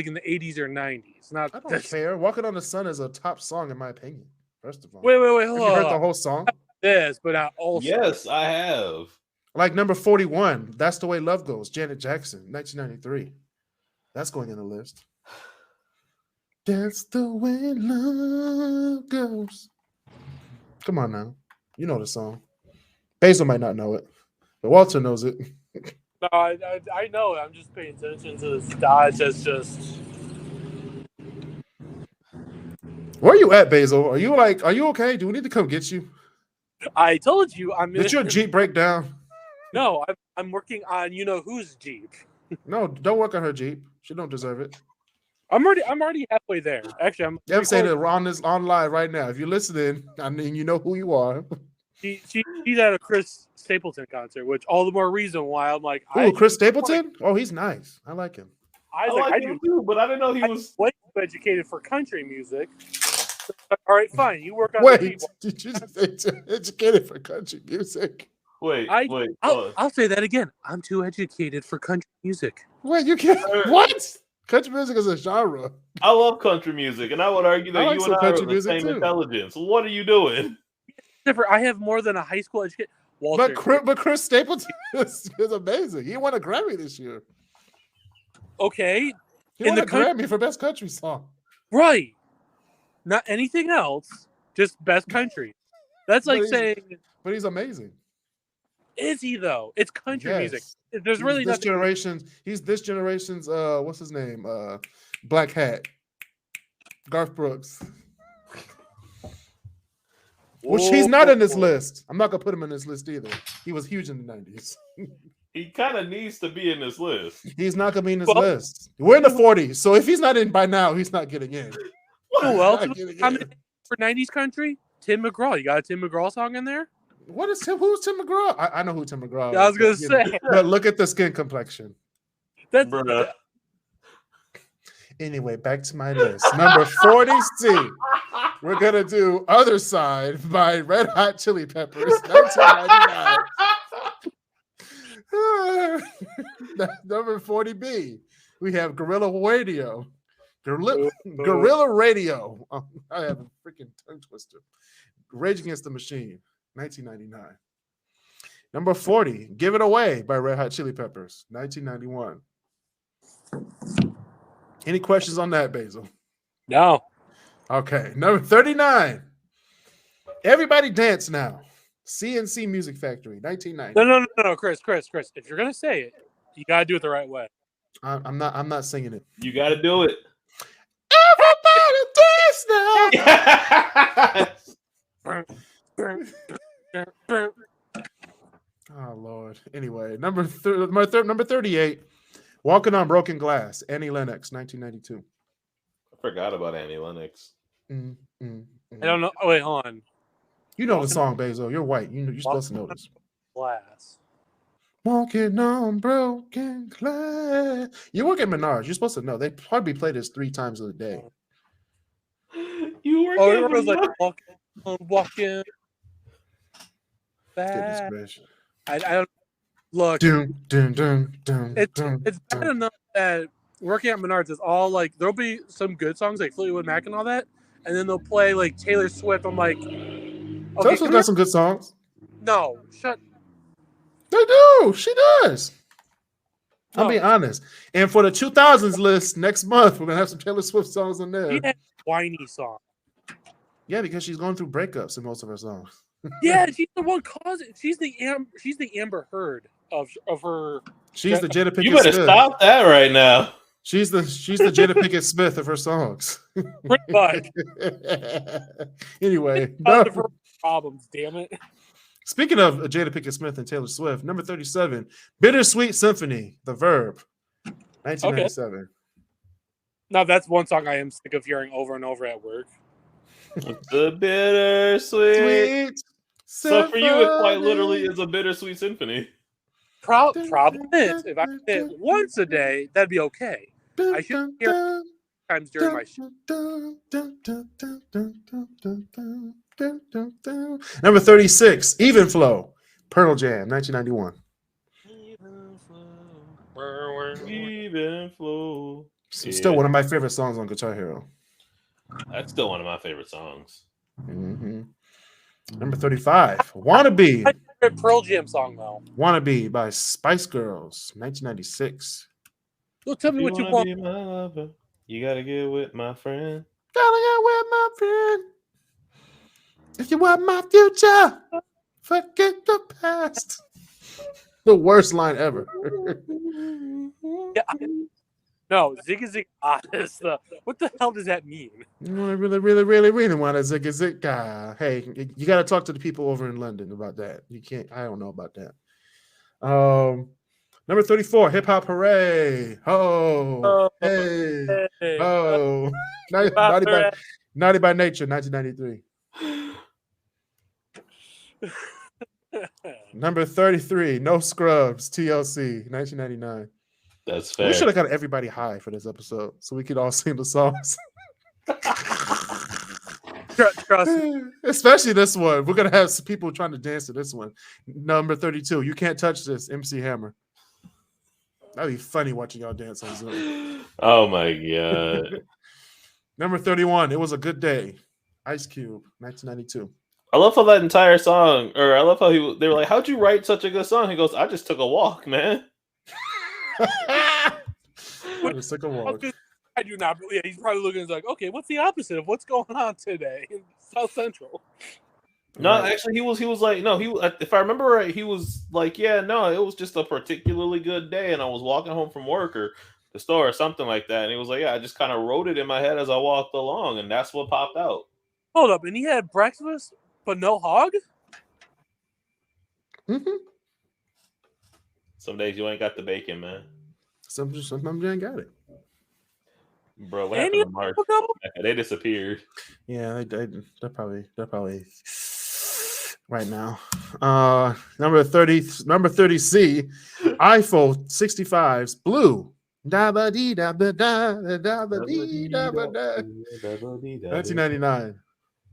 Speaker 3: in the 80s or 90s.
Speaker 1: I don't care. Walking on the Sun is a top song in my opinion. First of all,
Speaker 3: wait, hold on.
Speaker 1: Have you heard the whole song?
Speaker 3: Yes, but I also
Speaker 2: yes, I have.
Speaker 1: Like number 41, That's the Way Love Goes, Janet Jackson, 1993. That's going in the list. That's the way love goes. Come on now. You know the song. Basil might not know it, but Walter knows it.
Speaker 3: No, I know it. I'm just paying attention to the dodge. That's just.
Speaker 1: Where are you at, Basil? Are you okay? Do we need to come get you?
Speaker 3: I told you
Speaker 1: Did your Jeep break down?
Speaker 3: No, I'm working on whose Jeep.
Speaker 1: No, don't work on her Jeep. She don't deserve it.
Speaker 3: I'm already halfway there. Actually,
Speaker 1: I'm saying it on live right now. If you're listening, I mean you know who you are.
Speaker 3: She's at a Chris Stapleton concert, which all the more reason why I'm like,
Speaker 1: Chris Stapleton? Oh, he's nice. I like him.
Speaker 2: I like him too, but I didn't know he was
Speaker 3: educated for country music. All right, fine. You work on.
Speaker 1: Wait, did you say educated for country music?
Speaker 2: Wait.
Speaker 3: I'll say that again. I'm too educated for country music.
Speaker 1: Wait, you can't. What? Country music is a genre.
Speaker 2: I love country music, and I would argue that you and I are the same intelligence. What are you doing?
Speaker 3: I have more than a high school education.
Speaker 1: But Chris Stapleton is amazing. He won a Grammy this year.
Speaker 3: Okay.
Speaker 1: He won a Grammy for Best Country Song.
Speaker 3: Right. Not anything else. Just Best Country. That's like saying.
Speaker 1: But he's amazing.
Speaker 3: Is he though? It's country music. There's really nothing.
Speaker 1: He's this generation's what's his name? Black Hat. Garth Brooks. Which he's not in this list. I'm not gonna put him in this list either. He was huge in the 90s.
Speaker 2: He kind of needs to be in this list.
Speaker 1: He's not gonna be in this list. We're in the 40s, so if he's not in by now, he's not getting in.
Speaker 3: Oh well, for 90s country, Tim McGraw. You got a Tim McGraw song in there?
Speaker 1: Who's Tim McGraw? I know who Tim McGraw is.
Speaker 3: I was gonna say,
Speaker 1: but look at the skin complexion.
Speaker 3: That's
Speaker 1: anyway. Back to my list. Number 40C. We're gonna do "Other Side" by Red Hot Chili Peppers, 1999. Number 40B. We have Guerrilla Radio, Guerrilla Radio. I have a freaking tongue twister. Rage Against the Machine, 1999. Number 40, Give It Away by Red Hot Chili Peppers, 1991. Any questions on that, Basil?
Speaker 3: No.
Speaker 1: Okay. Number 39, Everybody Dance Now, CNC Music Factory, 1990.
Speaker 3: No, Chris. If you're gonna say it, you gotta do it the right way.
Speaker 1: I'm not singing it.
Speaker 2: You gotta do it.
Speaker 1: Everybody Dance Now. Oh Lord. Anyway, number 38, Walking on Broken Glass, Annie Lennox, 1992.
Speaker 2: I forgot about Annie Lennox.
Speaker 3: I don't know. Oh wait, hold on.
Speaker 1: You know the song, Basil. You're white. You're supposed to know this.
Speaker 3: Glass.
Speaker 1: Walking on broken glass. You work at Menards. You're supposed to know. They probably play this 3 times a day.
Speaker 2: You work
Speaker 3: it was like walking back. I don't look. It's bad enough that working at Menards is all like there'll be some good songs like Fleetwood Mac and all that, and then they'll play like Taylor Swift. I'm like,
Speaker 1: Taylor Swift got some good songs.
Speaker 3: No, shut.
Speaker 1: They do. She does. I'll be honest. And for the 2000s list next month, we're gonna have some Taylor Swift songs on there.
Speaker 3: She had a whiny song.
Speaker 1: Yeah, because she's going through breakups in most of her songs.
Speaker 3: Yeah, she's the one causing. She's the Amber Heard of her.
Speaker 1: She's the Jada Pinkett Smith.
Speaker 2: You better stop that right now.
Speaker 1: She's the Jada Pinkett Smith of her songs.
Speaker 3: Pretty much.
Speaker 1: Anyway,
Speaker 3: of her problems. Damn it.
Speaker 1: Speaking of Jada Pinkett Smith and Taylor Swift, number 37, Bittersweet Symphony, The Verb, 1997.
Speaker 3: Okay. Now that's one song I am sick of hearing over and over at work.
Speaker 2: The bittersweet. So for you, it quite literally is a bittersweet symphony.
Speaker 3: Problem is, if I did it once a day, that'd be okay. I should hear times during my shift.
Speaker 1: Number 36, Even Flow, Pearl Jam, 1991.
Speaker 2: Even Flow.
Speaker 1: Still one of my favorite songs on Guitar Hero.
Speaker 2: That's still one of my favorite songs.
Speaker 1: Mm-hmm. Number 35, Wannabe.
Speaker 3: My favorite Pearl Jam song, though.
Speaker 1: Wannabe by Spice Girls, 1996.
Speaker 3: Well, tell me what you want.
Speaker 2: Be my lover, you gotta get with my friend.
Speaker 1: Gotta get with my friend. If you want my future, forget the past. The worst line ever.
Speaker 3: Yeah. No, Zigga Zig Honest. What the hell does that mean?
Speaker 1: I really want a Zigga Zig. Hey, you got to talk to the people over in London about that. You can't. I don't know about that. Number 34, Hip Hop Hooray! Oh, hey, oh, Naughty by Nature, 1993. Number 33, No Scrubs, TLC, 1999.
Speaker 2: That's fair.
Speaker 1: We should have got everybody high for this episode so we could all sing the songs.
Speaker 3: Trust me.
Speaker 1: Especially this one. We're going to have some people trying to dance to this one. Number 32, You Can't Touch This, MC Hammer. That'd be funny watching y'all dance on Zoom.
Speaker 2: Oh my God.
Speaker 1: Number 31, It Was a Good Day, Ice Cube, 1992.
Speaker 2: I love how that entire song, or I love how they were like, how'd you write such a good song? He goes, I just took a walk, man.
Speaker 1: I just took a walk.
Speaker 3: I do not. Yeah, he's probably looking like, okay, what's the opposite of what's going on today in South Central?
Speaker 2: No, actually, he was like, no, if I remember right, he was like, yeah, no, it was just a particularly good day, and I was walking home from work or the store or something like that, and he was like, yeah, I just kind of wrote it in my head as I walked along, and that's what popped out.
Speaker 3: Hold up, and he had breakfast, but no hog?
Speaker 1: Mm-hmm.
Speaker 2: Some days you ain't got the bacon, man.
Speaker 1: Sometimes you ain't got it.
Speaker 2: Bro, what happened to Mark? They disappeared.
Speaker 1: Yeah, they're probably right now. Number 30C, iPhone 65's Blue. 1999.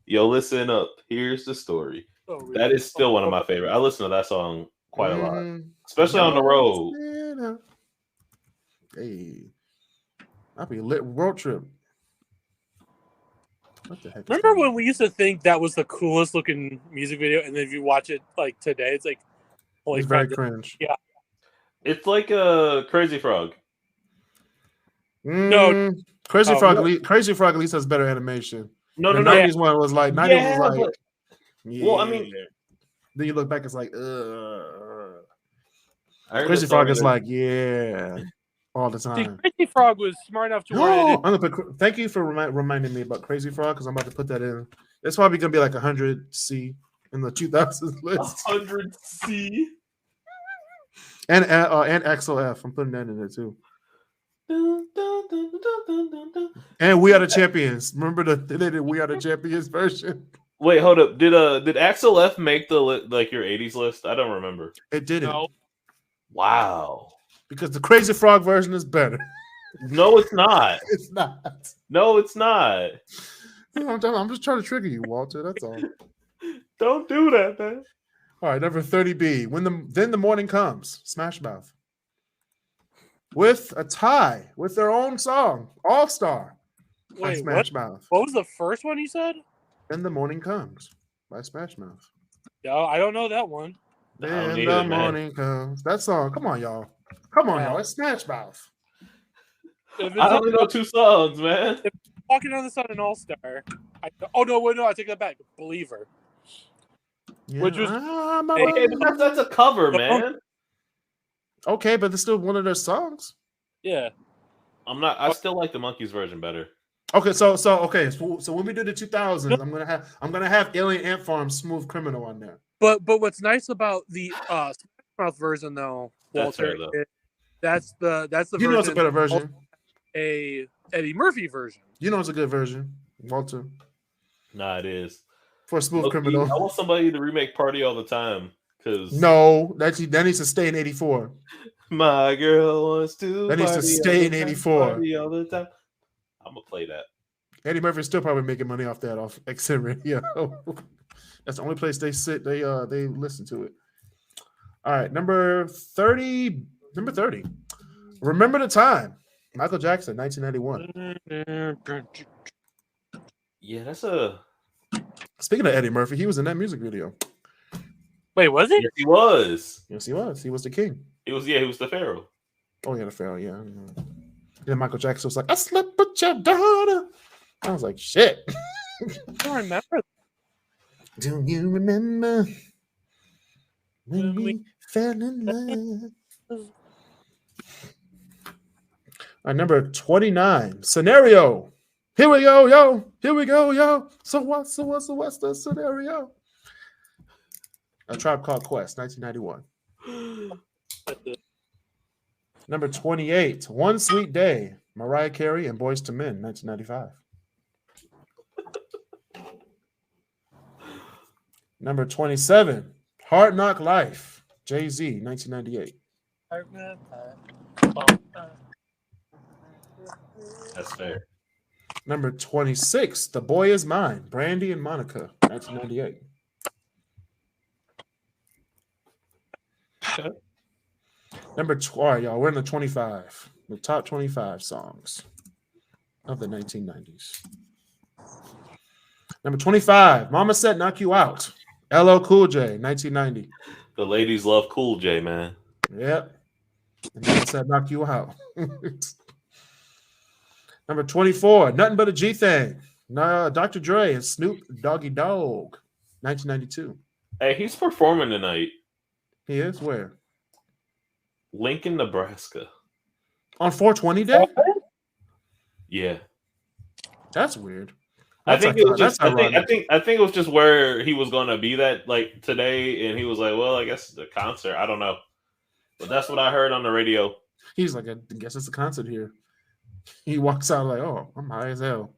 Speaker 2: Yo, listen up. Here's the story. That is still one of my favorite. I listen to that song quite a lot, especially on the road.
Speaker 1: Hey, that'd be a lit road trip. What the heck?
Speaker 3: Remember when we used to think that was the coolest looking music video, and then if you watch it like today, it's like, holy
Speaker 1: it's
Speaker 3: crap,
Speaker 1: very cringe.
Speaker 3: Yeah,
Speaker 2: it's like a Crazy Frog.
Speaker 3: No.
Speaker 1: Crazy Frog. Crazy Frog at least has better animation.
Speaker 2: No.
Speaker 1: The 90s one was like 90s was like.
Speaker 2: Well, I mean,
Speaker 1: then you look back, it's like, Crazy Frog is like, all the time.
Speaker 3: See, Crazy Frog was smart enough to where
Speaker 1: thank you for reminding me about Crazy Frog because I'm about to put that in. It's probably gonna be like 100C in the 2000s list.
Speaker 2: 100C
Speaker 1: and XOF. I'm putting that in there too. And We Are the Champions. Remember they did We Are the Champions version.
Speaker 2: Wait, hold up. Did Axel F make the like your 80s list? I don't remember.
Speaker 1: It didn't.
Speaker 3: No.
Speaker 1: Wow. Because the Crazy Frog version is better.
Speaker 2: No, it's not.
Speaker 1: It's not.
Speaker 2: No, it's not.
Speaker 1: I'm just trying to trigger you, Walter. That's all.
Speaker 2: Don't do that, man.
Speaker 1: All right, number 30B. Then the Morning Comes. Smash Mouth. With a tie with their own song, All Star.
Speaker 3: Wait,
Speaker 1: Smash Mouth.
Speaker 3: What was the first one you said?
Speaker 1: Then the Morning Comes by Smash Mouth.
Speaker 3: Yeah, I don't know that one.
Speaker 1: Then the morning comes. That song. Come on, y'all. Come on, y'all. It's Smash Mouth.
Speaker 2: I only know 2 songs, man.
Speaker 3: If Walking on the Sun and All Star. I take that back. Believer.
Speaker 1: Yeah.
Speaker 3: Which was
Speaker 2: that's a cover, man.
Speaker 1: Okay, but it's still one of their songs.
Speaker 3: Yeah.
Speaker 2: I still like the Monkeys version better.
Speaker 1: Okay, so when we do the 2000s, I'm gonna have Alien Ant Farm Smooth Criminal on there.
Speaker 3: But what's nice about the Smash Mouth version though, Walter, that's the version.
Speaker 1: You know it's a better version.
Speaker 3: A Eddie Murphy version.
Speaker 1: You know it's a good version, Walter.
Speaker 2: Nah, it is.
Speaker 1: For Smooth Criminal.
Speaker 2: I want somebody to remake Party All the Time.
Speaker 1: No, that needs to stay in 84.
Speaker 2: My girl wants to.
Speaker 1: That needs to stay in 84.
Speaker 2: Party all the time. I'm gonna play that.
Speaker 1: Eddie Murphy's still probably making money off that off XM Radio. That's the only place they sit. They listen to it. All right, number 30. Remember the Time. Michael Jackson, 1991.
Speaker 2: Yeah, that's a.
Speaker 1: Speaking of Eddie Murphy, he was in that music video.
Speaker 3: Wait, was he?
Speaker 2: Yes, he was.
Speaker 1: Yes, he was. He was the king.
Speaker 2: He was the Pharaoh.
Speaker 1: Oh, yeah, the Pharaoh, yeah. Then Michael Jackson was like, I slept with your daughter. I was like, shit.
Speaker 3: I don't remember.
Speaker 1: Do you remember when we fell in love? All right, number 29. Scenario. Here we go, yo. Here we go, yo. So what's the scenario? A Tribe Called Quest, 1991. Number 28. One Sweet Day. Mariah Carey and Boyz II Men, 1995. Number 27. Hard Knock Life. Jay-Z, 1998.
Speaker 2: That's fair.
Speaker 1: Number 26. The Boy Is Mine. Brandy and Monica, 1998. Number 12, y'all. We're in the 25. The top 25 songs of the 1990s. Number 25. Mama Said Knock You Out. LL Cool J, 1990.
Speaker 2: The ladies love Cool J, man.
Speaker 1: Yep. And Mama Said Knock You Out. Number 24. Nothing But a G Thing. Dr. Dre and Snoop Doggy Dogg, 1992.
Speaker 2: Hey, he's performing tonight.
Speaker 1: He is where?
Speaker 2: Lincoln, Nebraska.
Speaker 1: On 420 Day?
Speaker 2: Yeah.
Speaker 1: That's weird.
Speaker 2: I think it was just where he was gonna be that like today, and he was like, "Well, I guess the concert. I don't know," but that's what I heard on the radio.
Speaker 1: He's like, "I guess it's a concert here." He walks out like, "Oh, I'm high as hell,"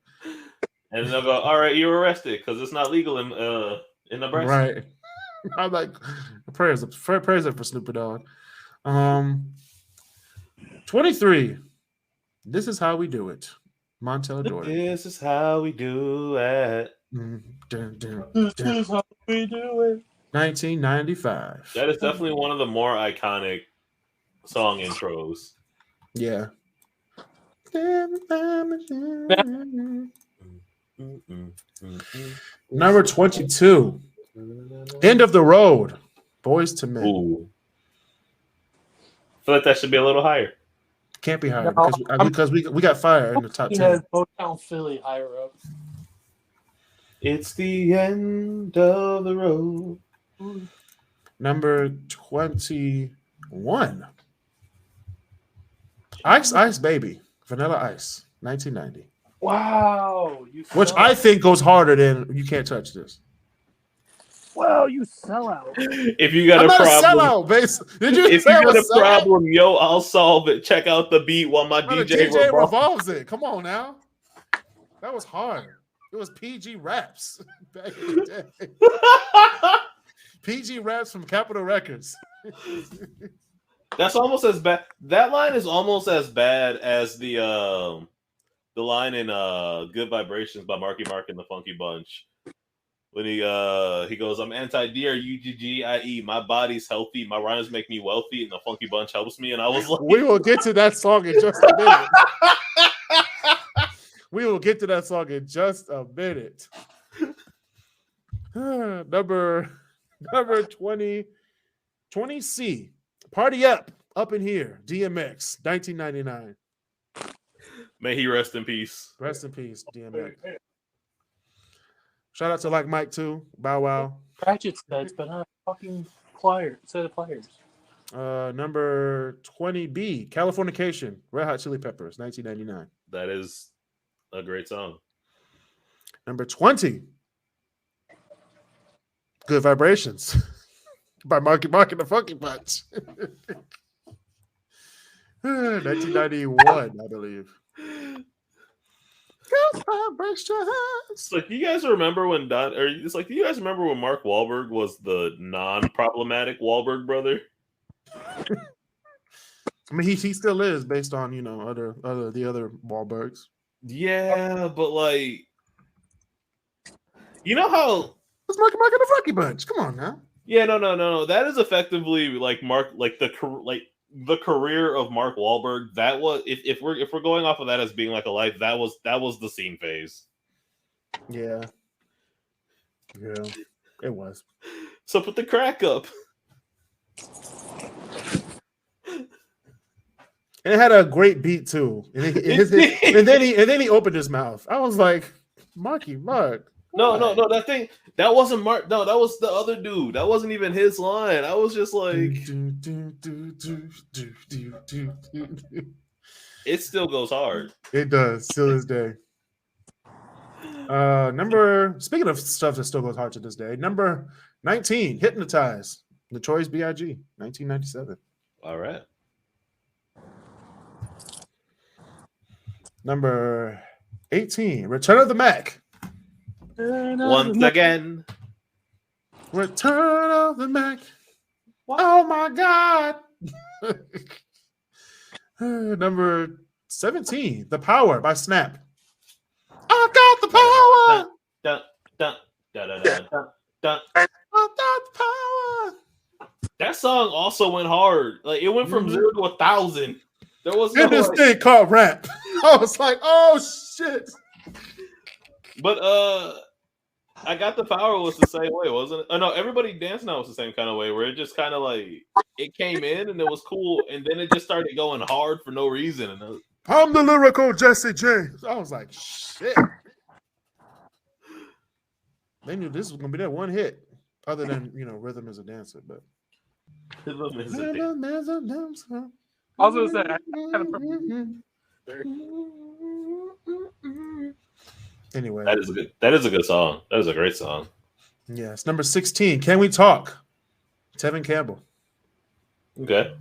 Speaker 2: and they'll go, "All right, you're arrested because it's not legal in Nebraska."
Speaker 1: Right. I'm like, prayers up for Snoop Dogg. 23. This Is How We Do It. Montel Jordan.
Speaker 2: This is how we do it.
Speaker 3: This is how we do it.
Speaker 1: 1995.
Speaker 2: That is definitely one of the more iconic song intros.
Speaker 1: Yeah. Number 22. End of the Road. Boys to Men.
Speaker 2: Ooh. I feel like that should be a little higher.
Speaker 1: Can't be higher because we got Fire in the top 10.
Speaker 3: He has Motown Philly higher up.
Speaker 2: It's the end of the road.
Speaker 1: Number 21. Ice Baby. Vanilla Ice. 1990.
Speaker 3: Wow.
Speaker 1: Which I think goes harder than You Can't Touch This.
Speaker 3: Well, you sell out.
Speaker 2: If you got
Speaker 1: I'm
Speaker 2: a
Speaker 1: not
Speaker 2: problem,
Speaker 1: a sellout, base. Did you
Speaker 2: if
Speaker 1: say
Speaker 2: you got a
Speaker 1: sellout?
Speaker 2: problem, yo, I'll solve it. Check out the beat while my DJ
Speaker 1: revolves it. Come on now. That was hard. It was PG Raps back in the day. PG Raps from Capitol Records.
Speaker 2: That's almost as bad. That line is almost as bad as the line in Good Vibrations by Marky Mark and the Funky Bunch. When he goes, I'm anti-DRUGGIE, my body's healthy, my rhymes make me wealthy, and the Funky Bunch helps me. And I was like,
Speaker 1: we will get to that song in just a minute. We will get to that song in just a minute. Number 20, 20C. Party Up in Here. DMX, 1999.
Speaker 2: May he rest in peace.
Speaker 1: Rest in peace, DMX. Shout out to Like Mike too. Bow Wow.
Speaker 3: Ratchet sets, but not fucking set of pliers.
Speaker 1: Number 20B. Californication. Red Hot Chili Peppers, 1999.
Speaker 2: That is a great song.
Speaker 1: Number 20. Good Vibrations by Marky Mark and the Funky Bunch. 1991, I believe. Good Vibrations.
Speaker 2: Like, you guys remember when do you guys remember when Mark Wahlberg was the non-problematic Wahlberg brother?
Speaker 1: I mean, he still is based on the other Wahlbergs.
Speaker 2: Yeah, but like, you know how
Speaker 1: it's Marky Mark and the Funky Bunch. Come on now.
Speaker 2: Yeah, no. That is effectively like the career of Mark Wahlberg. That was if we're going off of that as being like a life. That was the scene phase.
Speaker 1: Yeah, it was.
Speaker 2: So put the crack up.
Speaker 1: And it had a great beat too. And then he opened his mouth. I was like, Marky Mark.
Speaker 2: No, that wasn't Mark. No, that was the other dude. That wasn't even his line. I was just like, it still goes hard.
Speaker 1: It does, still this day. Speaking of stuff that still goes hard to this day, number 19, Hypnotize, Notorious B.I.G., 1997.
Speaker 2: All right.
Speaker 1: Number 18, Return of the Mac.
Speaker 2: Once again.
Speaker 1: Return of the Mac. Oh my God. Number 17, The Power by Snap. I got the power.
Speaker 2: Dun, dun, dun, dun, dun, dun, dun.
Speaker 1: I got the power.
Speaker 2: That song also went hard. Like, it went from 0 to 1,000. There was no
Speaker 1: this thing called rap. I was like, oh shit.
Speaker 2: But I Got the Power was the same way, wasn't it? Oh no, Everybody Dance Now was the same kind of way, where it just kind of like it came in and it was cool, and then it just started going hard for no reason. And
Speaker 1: I'm the lyrical Jesse James. I was like, shit. They knew this was gonna be that one hit, other than Rhythm is a Dancer, but
Speaker 2: Rhythm is
Speaker 1: a Dancer.
Speaker 3: I was gonna say,
Speaker 1: anyway,
Speaker 2: that is a good song. That is a great song.
Speaker 1: Yes, number 16. Can We Talk? Tevin Campbell.
Speaker 2: Okay.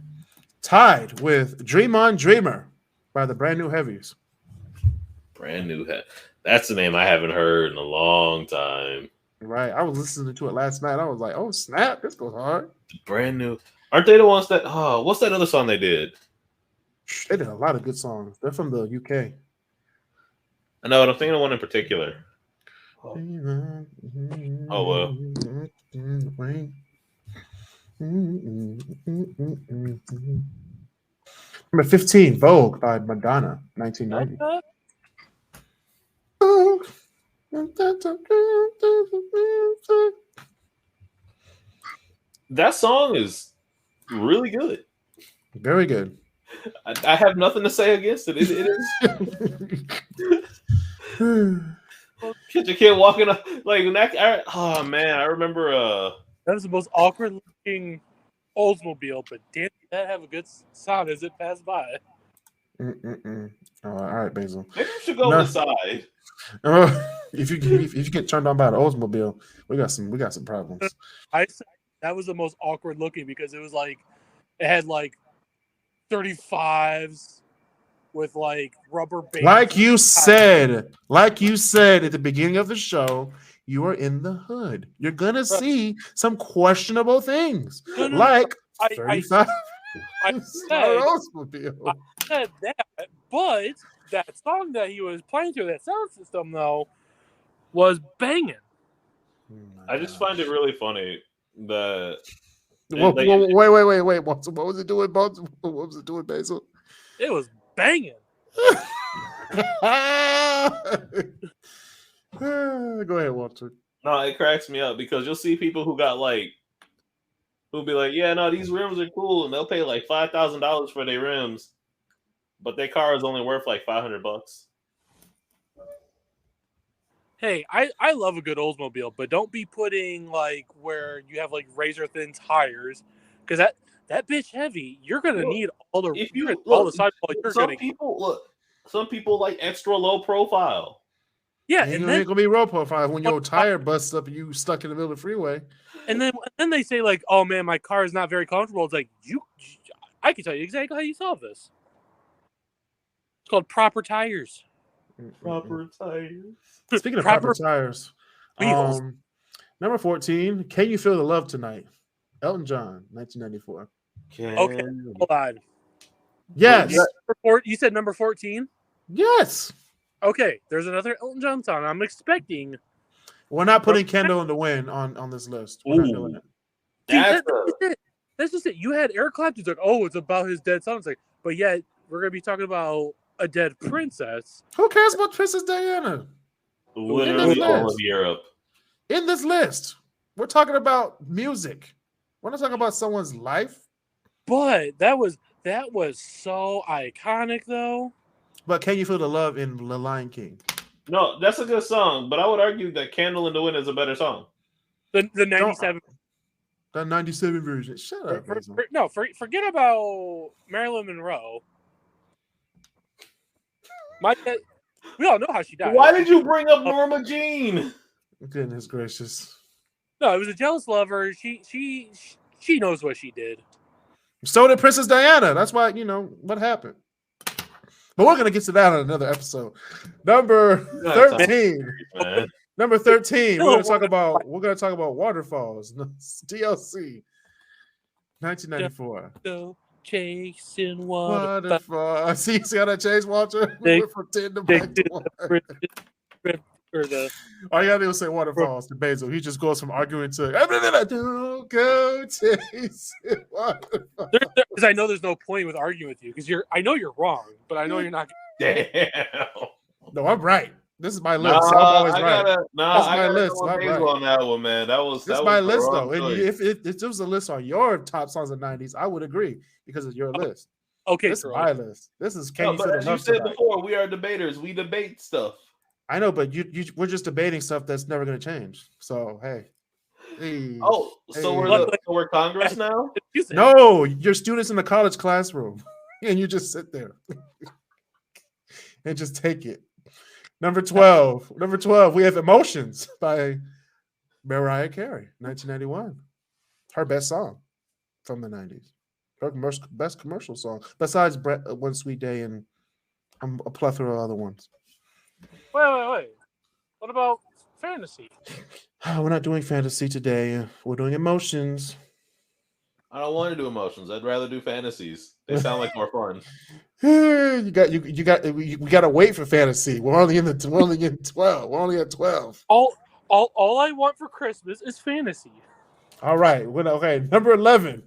Speaker 1: Tied with Dream On Dreamer by the Brand New Heavies.
Speaker 2: Brand New Heavies. That's the name I haven't heard in a long time.
Speaker 1: Right. I was listening to it last night. I was like, oh snap, this goes hard.
Speaker 2: Brand New. Aren't they the ones that? Oh, what's that other song they did?
Speaker 1: They did a lot of good songs. They're from the UK.
Speaker 2: I know, but I'm thinking of one in particular. Oh well.
Speaker 1: Number 15, Vogue by Madonna, 1990.
Speaker 2: That song is really good.
Speaker 1: Very good.
Speaker 2: I have nothing to say against it. It is. Catch a kid walking up like that. Oh man, I remember.
Speaker 3: That was the most awkward looking Oldsmobile, but damn, that have a good sound as it passed by.
Speaker 1: All right, Basil.
Speaker 2: Maybe you should go inside.
Speaker 1: If you get turned on by the Oldsmobile, we got some problems.
Speaker 3: I said that was the most awkward looking because it was like it had like 35s with like rubber bands.
Speaker 1: Like you said at the beginning of the show, you are in the hood. You're gonna see some questionable things, like 35.
Speaker 3: I said that, but that song that he was playing through that sound system though was banging.
Speaker 2: I just find it really funny that.
Speaker 1: Wait. What was it doing, Bones? What was it doing, Basil?
Speaker 3: It was banging.
Speaker 1: Go ahead, Walter.
Speaker 2: No, it cracks me up because you'll see people who'll be like, yeah, no, these rims are cool, and they'll pay like $5,000 for their rims, but their car is only worth like $500.
Speaker 3: Hey, I love a good Oldsmobile, but don't be putting like where you have like razor thin tires, because that bitch heavy. You're gonna need all the sidewall.
Speaker 2: Some people like extra low profile.
Speaker 1: Yeah, and then gonna be low profile when your tire busts up and you stuck in the middle of the freeway.
Speaker 3: And then they say like, "Oh man, my car is not very comfortable." It's like I can tell you exactly how you solve this. It's called proper tires.
Speaker 2: Proper tires.
Speaker 1: Speaking of proper tires, number 14, Can You Feel the Love Tonight? Elton John, 1994.
Speaker 3: Okay, hold on.
Speaker 1: Yes.
Speaker 3: You said number 14?
Speaker 1: Yes.
Speaker 3: Okay, there's another Elton John song. I'm expecting.
Speaker 1: We're not putting Candle in the Wind on this list. We're not doing it.
Speaker 3: That's just it. You had Eric Clapton's like, oh, it's about his dead son. It's like, but yet we're going to be talking about a dead princess.
Speaker 1: Who cares about Princess Diana?
Speaker 2: Literally all of Europe.
Speaker 1: In this list, we're talking about music. We're not talking about someone's life.
Speaker 3: But that was so iconic, though.
Speaker 1: But Can You Feel the Love in The Lion King?
Speaker 2: No, that's a good song, but I would argue that Candle in the Wind is a better song.
Speaker 3: The 97.
Speaker 1: The 97 version. Shut up.
Speaker 3: Forget about Marilyn Monroe. We all know how she died.
Speaker 2: Why did you bring up Norma Jean?
Speaker 1: Goodness gracious.
Speaker 3: No, it was a jealous lover. She knows what she did.
Speaker 1: So did Princess Diana. That's why, what happened. But we're going to get to that on another episode. Number 13. Number 13. We're going to talk about Waterfalls. DLC. 1994.
Speaker 3: So chasing
Speaker 1: waterfall. See how that changed, Walter? We went from 10 to back to 1. All you gotta do is say Waterfalls to Basil. He just goes from arguing to don't go chasing waterfalls.
Speaker 3: Because I know there's no point with arguing with you because I know you're wrong, but I know you're not.
Speaker 2: Damn.
Speaker 1: No, I'm right. This is my list. I'm always right.
Speaker 2: That's my list. I'm right on that one, man. This is
Speaker 1: my list, though. If there was a list on your top songs of the 90s, I would agree because it's your list.
Speaker 3: Okay,
Speaker 1: this is my list. This is Can You Feel the Love
Speaker 2: As you said
Speaker 1: Tonight?
Speaker 2: before, we are debaters. We debate stuff.
Speaker 1: I know, but we're just debating stuff that's never going to change. So, hey.
Speaker 2: We're Congress now?
Speaker 1: No, you're students in the college classroom, and you just sit there and just take it. Number 12, we have Emotions by Mariah Carey, 1991. Her best song from the 90s. Her best commercial song, besides One Sweet Day and a plethora of other ones.
Speaker 3: Wait. What about fantasy?
Speaker 1: We're not doing fantasy today. We're doing emotions.
Speaker 2: I don't want to do emotions. I'd rather do fantasies. They sound like more fun.
Speaker 1: We got to wait for fantasy. We're only in 12. We're only at 12.
Speaker 3: All I want for Christmas is fantasy.
Speaker 1: All right. Okay. Number 11.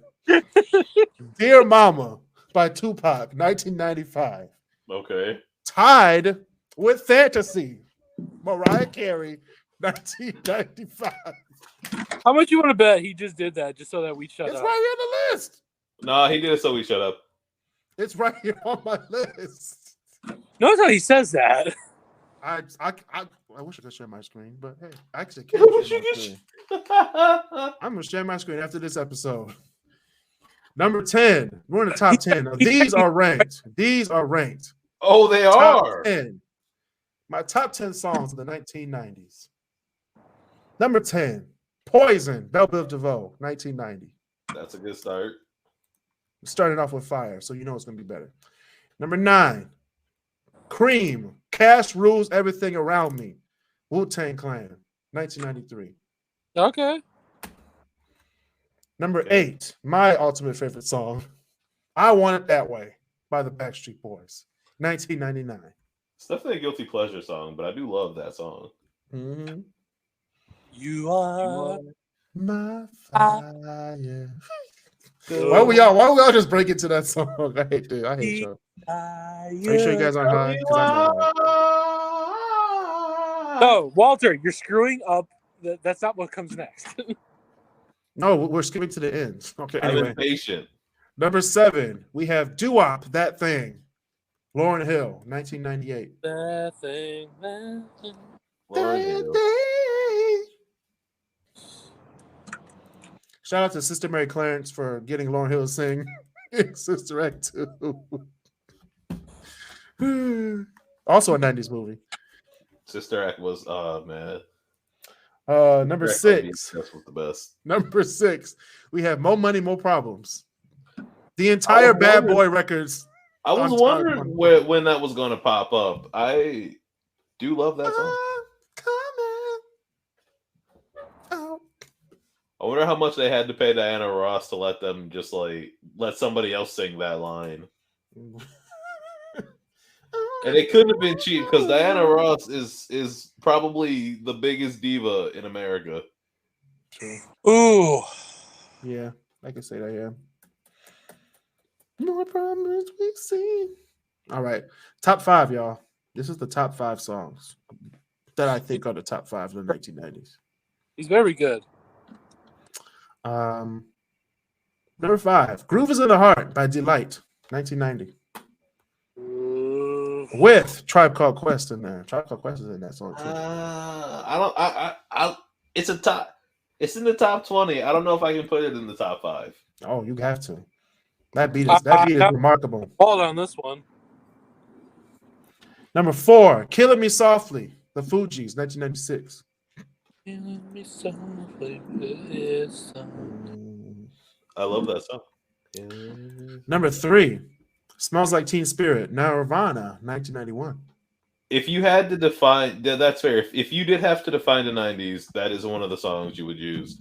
Speaker 1: Dear Mama by Tupac, 1995.
Speaker 2: Okay.
Speaker 1: Tied with Fantasy Mariah Carey, 1995.
Speaker 3: How much you want to bet he just did that just so that we shut up?
Speaker 1: It's right here on the list.
Speaker 2: No, he did it so we shut up.
Speaker 1: It's right here on my list.
Speaker 3: Notice how he says that.
Speaker 1: I wish I could share my screen, but hey, I actually can't share my screen. I'm going to share my screen after this episode. Number 10. We're in the top 10. Now, these are ranked.
Speaker 2: Oh, they are.
Speaker 1: 10. My top 10 songs of the 1990s. Number 10, Poison, Belle Biv DeVoe, 1990.
Speaker 2: That's a good start.
Speaker 1: Starting off with fire, so you know it's going to be better. Number 9, Cream, Cash Rules Everything Around Me, Wu-Tang Clan, 1993.
Speaker 3: Okay.
Speaker 1: Number 8, my ultimate favorite song, I Want It That Way by the Backstreet Boys, 1999.
Speaker 2: It's definitely a guilty pleasure song, but I do love that song.
Speaker 1: Mm-hmm.
Speaker 3: You are
Speaker 1: my fire. Why we all just break into that song? I hate y'all. Are you sure you guys aren't high?
Speaker 3: No, Walter, you're screwing up. That's not what comes next.
Speaker 1: No, we're skipping to the end. Okay,
Speaker 2: I'm
Speaker 1: anyway.
Speaker 2: impatient.
Speaker 1: Number 7, we have Doo-Wop, That Thing, Lauryn Hill, 1998.
Speaker 3: That thing.
Speaker 2: Lauryn Hill.
Speaker 1: Shout out to Sister Mary Clarence for getting Lauryn Hill to sing Sister Act 2. Also a 90s movie.
Speaker 2: Sister Act was, man.
Speaker 1: Number 6.
Speaker 2: That was the best.
Speaker 1: Number 6, we have More Money, More Problems. The entire Bad Boy records.
Speaker 2: I was wondering when that was going to pop up. I do love that song. I wonder how much they had to pay Diana Ross to let them just let somebody else sing that line. And it couldn't have been cheap because Diana Ross is probably the biggest diva in America.
Speaker 1: True.
Speaker 3: Ooh.
Speaker 1: Yeah, I can say that, yeah. More problems we see. All right. Top 5, y'all. This is the top 5 songs that I think are the top 5 in the 1990s.
Speaker 3: He's very good.
Speaker 1: Number 5, Groove is in the Heart by Delight, 1990. With Tribe Called Quest in there. Tribe Called Quest is in that song too.
Speaker 2: It's a top. It's in the top 20. I don't know if I can put it in the top 5.
Speaker 1: Oh, you have to. That beat is remarkable.
Speaker 3: Hold on this one.
Speaker 1: Number 4, Killing Me Softly, The Fugees, 1996.
Speaker 3: Killing me softly,
Speaker 2: I love that song.
Speaker 1: Number 3, Smells Like Teen Spirit, Nirvana, 1991.
Speaker 2: If you had to define, that's fair. If you did have to define the 90s, that is one of the songs you would use.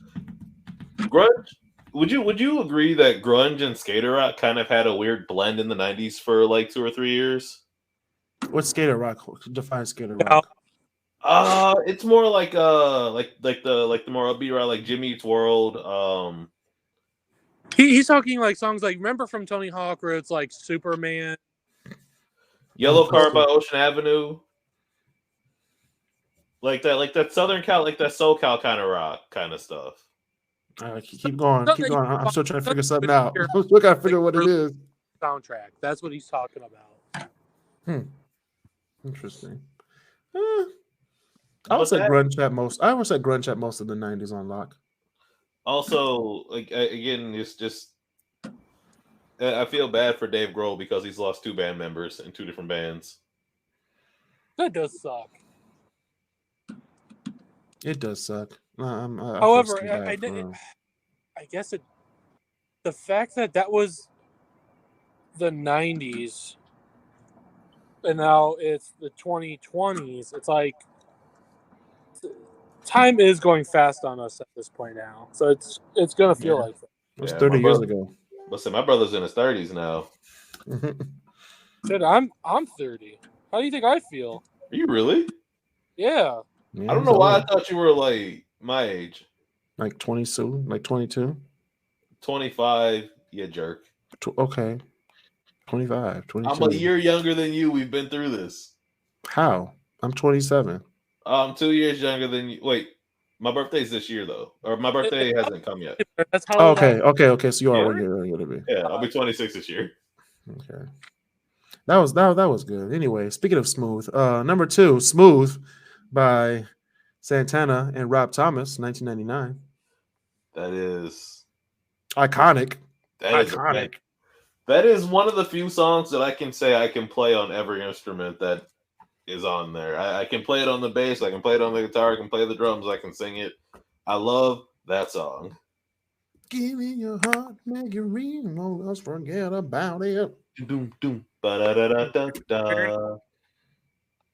Speaker 2: Grunge, would you agree that grunge and skater rock kind of had a weird blend in the 90s for like 2 or 3 years?
Speaker 1: What's skater rock? Define skater rock.
Speaker 2: It's more like the more upbeat rock, like Jimmy Eats World.
Speaker 3: He's talking like songs like, remember from Tony Hawk where it's like Superman,
Speaker 2: Yellow Car by Ocean Avenue, like that Southern Cal, like that SoCal kind of rock kind of stuff.
Speaker 1: All right, keep going. I'm still trying to figure something out. I'm still trying to figure what it is.
Speaker 3: Soundtrack. That's what he's talking about.
Speaker 1: Interesting. I would say grunge at most. I would say grunge at most of the 90s on lock.
Speaker 2: Also, like again, it's just I feel bad for Dave Grohl because he's lost 2 band members in 2 different bands.
Speaker 3: That does suck.
Speaker 1: It does suck.
Speaker 3: However, I guess the fact that was the 90s and now it's the 2020s, it's like time is going fast on us at this point now. So it's going to feel like that.
Speaker 1: It was 30 years ago.
Speaker 2: Listen, my brother's in his 30s now.
Speaker 3: Dude, I'm 30. How do you think I feel?
Speaker 2: Are you really?
Speaker 3: Yeah.
Speaker 2: I don't know why I thought you were like my age.
Speaker 1: Like 22? Like 22?
Speaker 2: 25, you jerk.
Speaker 1: Okay. 25, 22.
Speaker 2: I'm a year younger than you. We've been through this.
Speaker 1: How? I'm 27.
Speaker 2: I'm 2 years younger than you. Wait, my birthday's this year though, or my birthday hasn't come yet.
Speaker 3: That's how.
Speaker 1: Okay. So you are 1 year younger than me.
Speaker 2: Yeah, I'll be 26 this year.
Speaker 1: Okay, that was good. Anyway, speaking of smooth, number 2, "Smooth" by Santana and Rob Thomas, 1999.
Speaker 2: That is
Speaker 1: iconic.
Speaker 2: Iconic. That is one of the few songs that I can say I can play on every instrument that is on there. I can play it on the bass, I can play it on the guitar, I can play the drums, I can sing it. I love that song.
Speaker 1: Give me your heart, make it real, no, let's forget about it.
Speaker 2: Doom doom ba da da da da da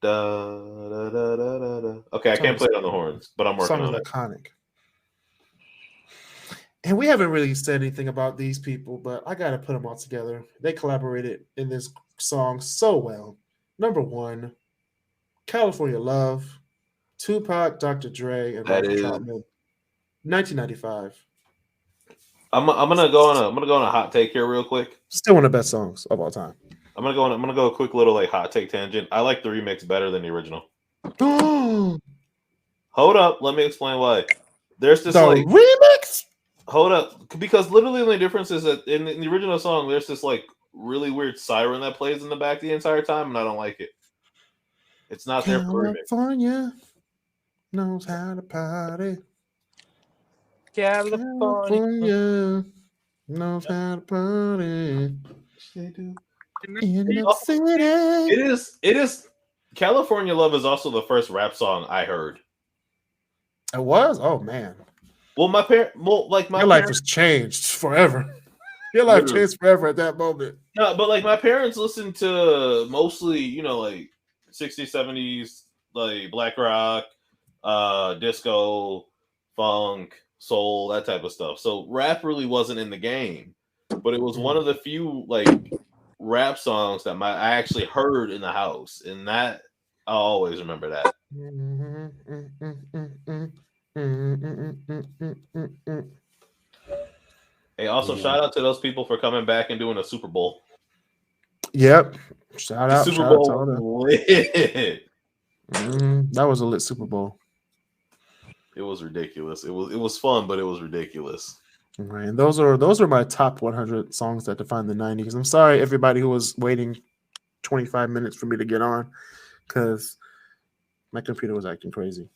Speaker 2: da da da da. Okay, I can't play it on the horns, but I'm working on it.
Speaker 1: Iconic. And we haven't really said anything about these people, but I gotta put them all together. They collaborated in this song so well. Number 1, "California Love," Tupac, Dr. Dre, and Michael Troutman, 1995.
Speaker 2: I'm gonna go on a hot take here real quick.
Speaker 1: Still one of the best songs of all time.
Speaker 2: I'm gonna go a quick little hot take tangent. I like the remix better than the original. Hold up, let me explain why. There's this
Speaker 1: remix.
Speaker 2: Hold up, because literally the only difference is that in the original song, there's this really weird siren that plays in the back the entire time, and I don't like it. It's not there for remix.
Speaker 1: California knows how to party.
Speaker 3: California
Speaker 1: knows how to party.
Speaker 2: They do.
Speaker 1: In the city.
Speaker 2: It is. California Love is also the first rap song I heard.
Speaker 1: It was? Oh man.
Speaker 2: Well, your
Speaker 1: life was changed forever. Your life changed forever at that moment.
Speaker 2: No, but my parents listened to mostly, 60s, 70s, black rock, disco, funk, soul, that type of stuff. So rap really wasn't in the game, but it was one of the few rap songs that I actually heard in the house, and that I'll always remember that. Hey, also shout out to those people for coming back and doing a Super Bowl.
Speaker 1: Yep, shout out.
Speaker 2: Super Bowl was lit.
Speaker 1: That was a lit Super Bowl.
Speaker 2: It was ridiculous. It was fun, but it was ridiculous.
Speaker 1: Right, and those are my top 100 songs that define the 90s. I'm sorry everybody who was waiting 25 minutes for me to get on because my computer was acting crazy.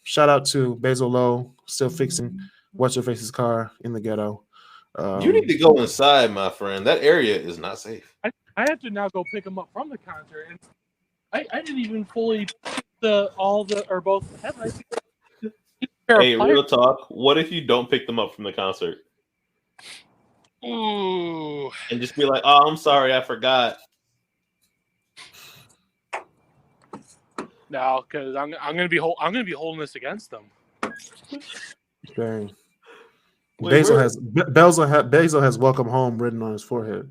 Speaker 1: Shout out to Basil Lowe, still fixing What's Your Face's car in the ghetto.
Speaker 2: You need to go inside, my friend. That area is not safe.
Speaker 3: I have to now go pick him up from the concert, and I didn't even fully both headlights.
Speaker 2: Hey, real talk. What if you don't pick them up from the concert?
Speaker 3: Ooh.
Speaker 2: And just be like, "Oh, I'm sorry, I forgot."
Speaker 3: No, because I'm gonna be holding this against them.
Speaker 1: Dang. Basil has "Welcome Home" written on his forehead.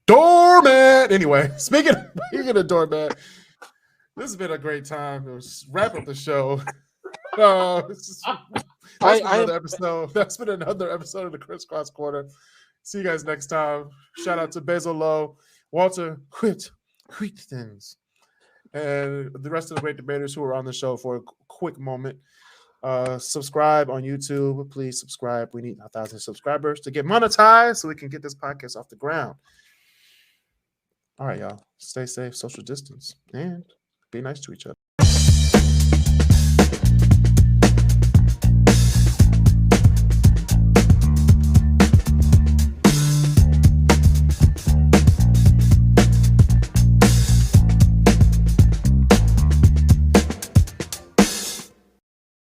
Speaker 1: Doorman. Anyway, speaking of Doorman, this has been a great time. Let's wrap up the show. That's been another episode of the KrisCross Corner. See you guys next time. Shout out to Basil Lowe, Walter Whitens, and the rest of the Great Debaters who are on the show for a quick moment. Subscribe on YouTube. Please subscribe. We need 1,000 subscribers to get monetized so we can get this podcast off the ground. All right, y'all. Stay safe, social distance, and be nice to each other.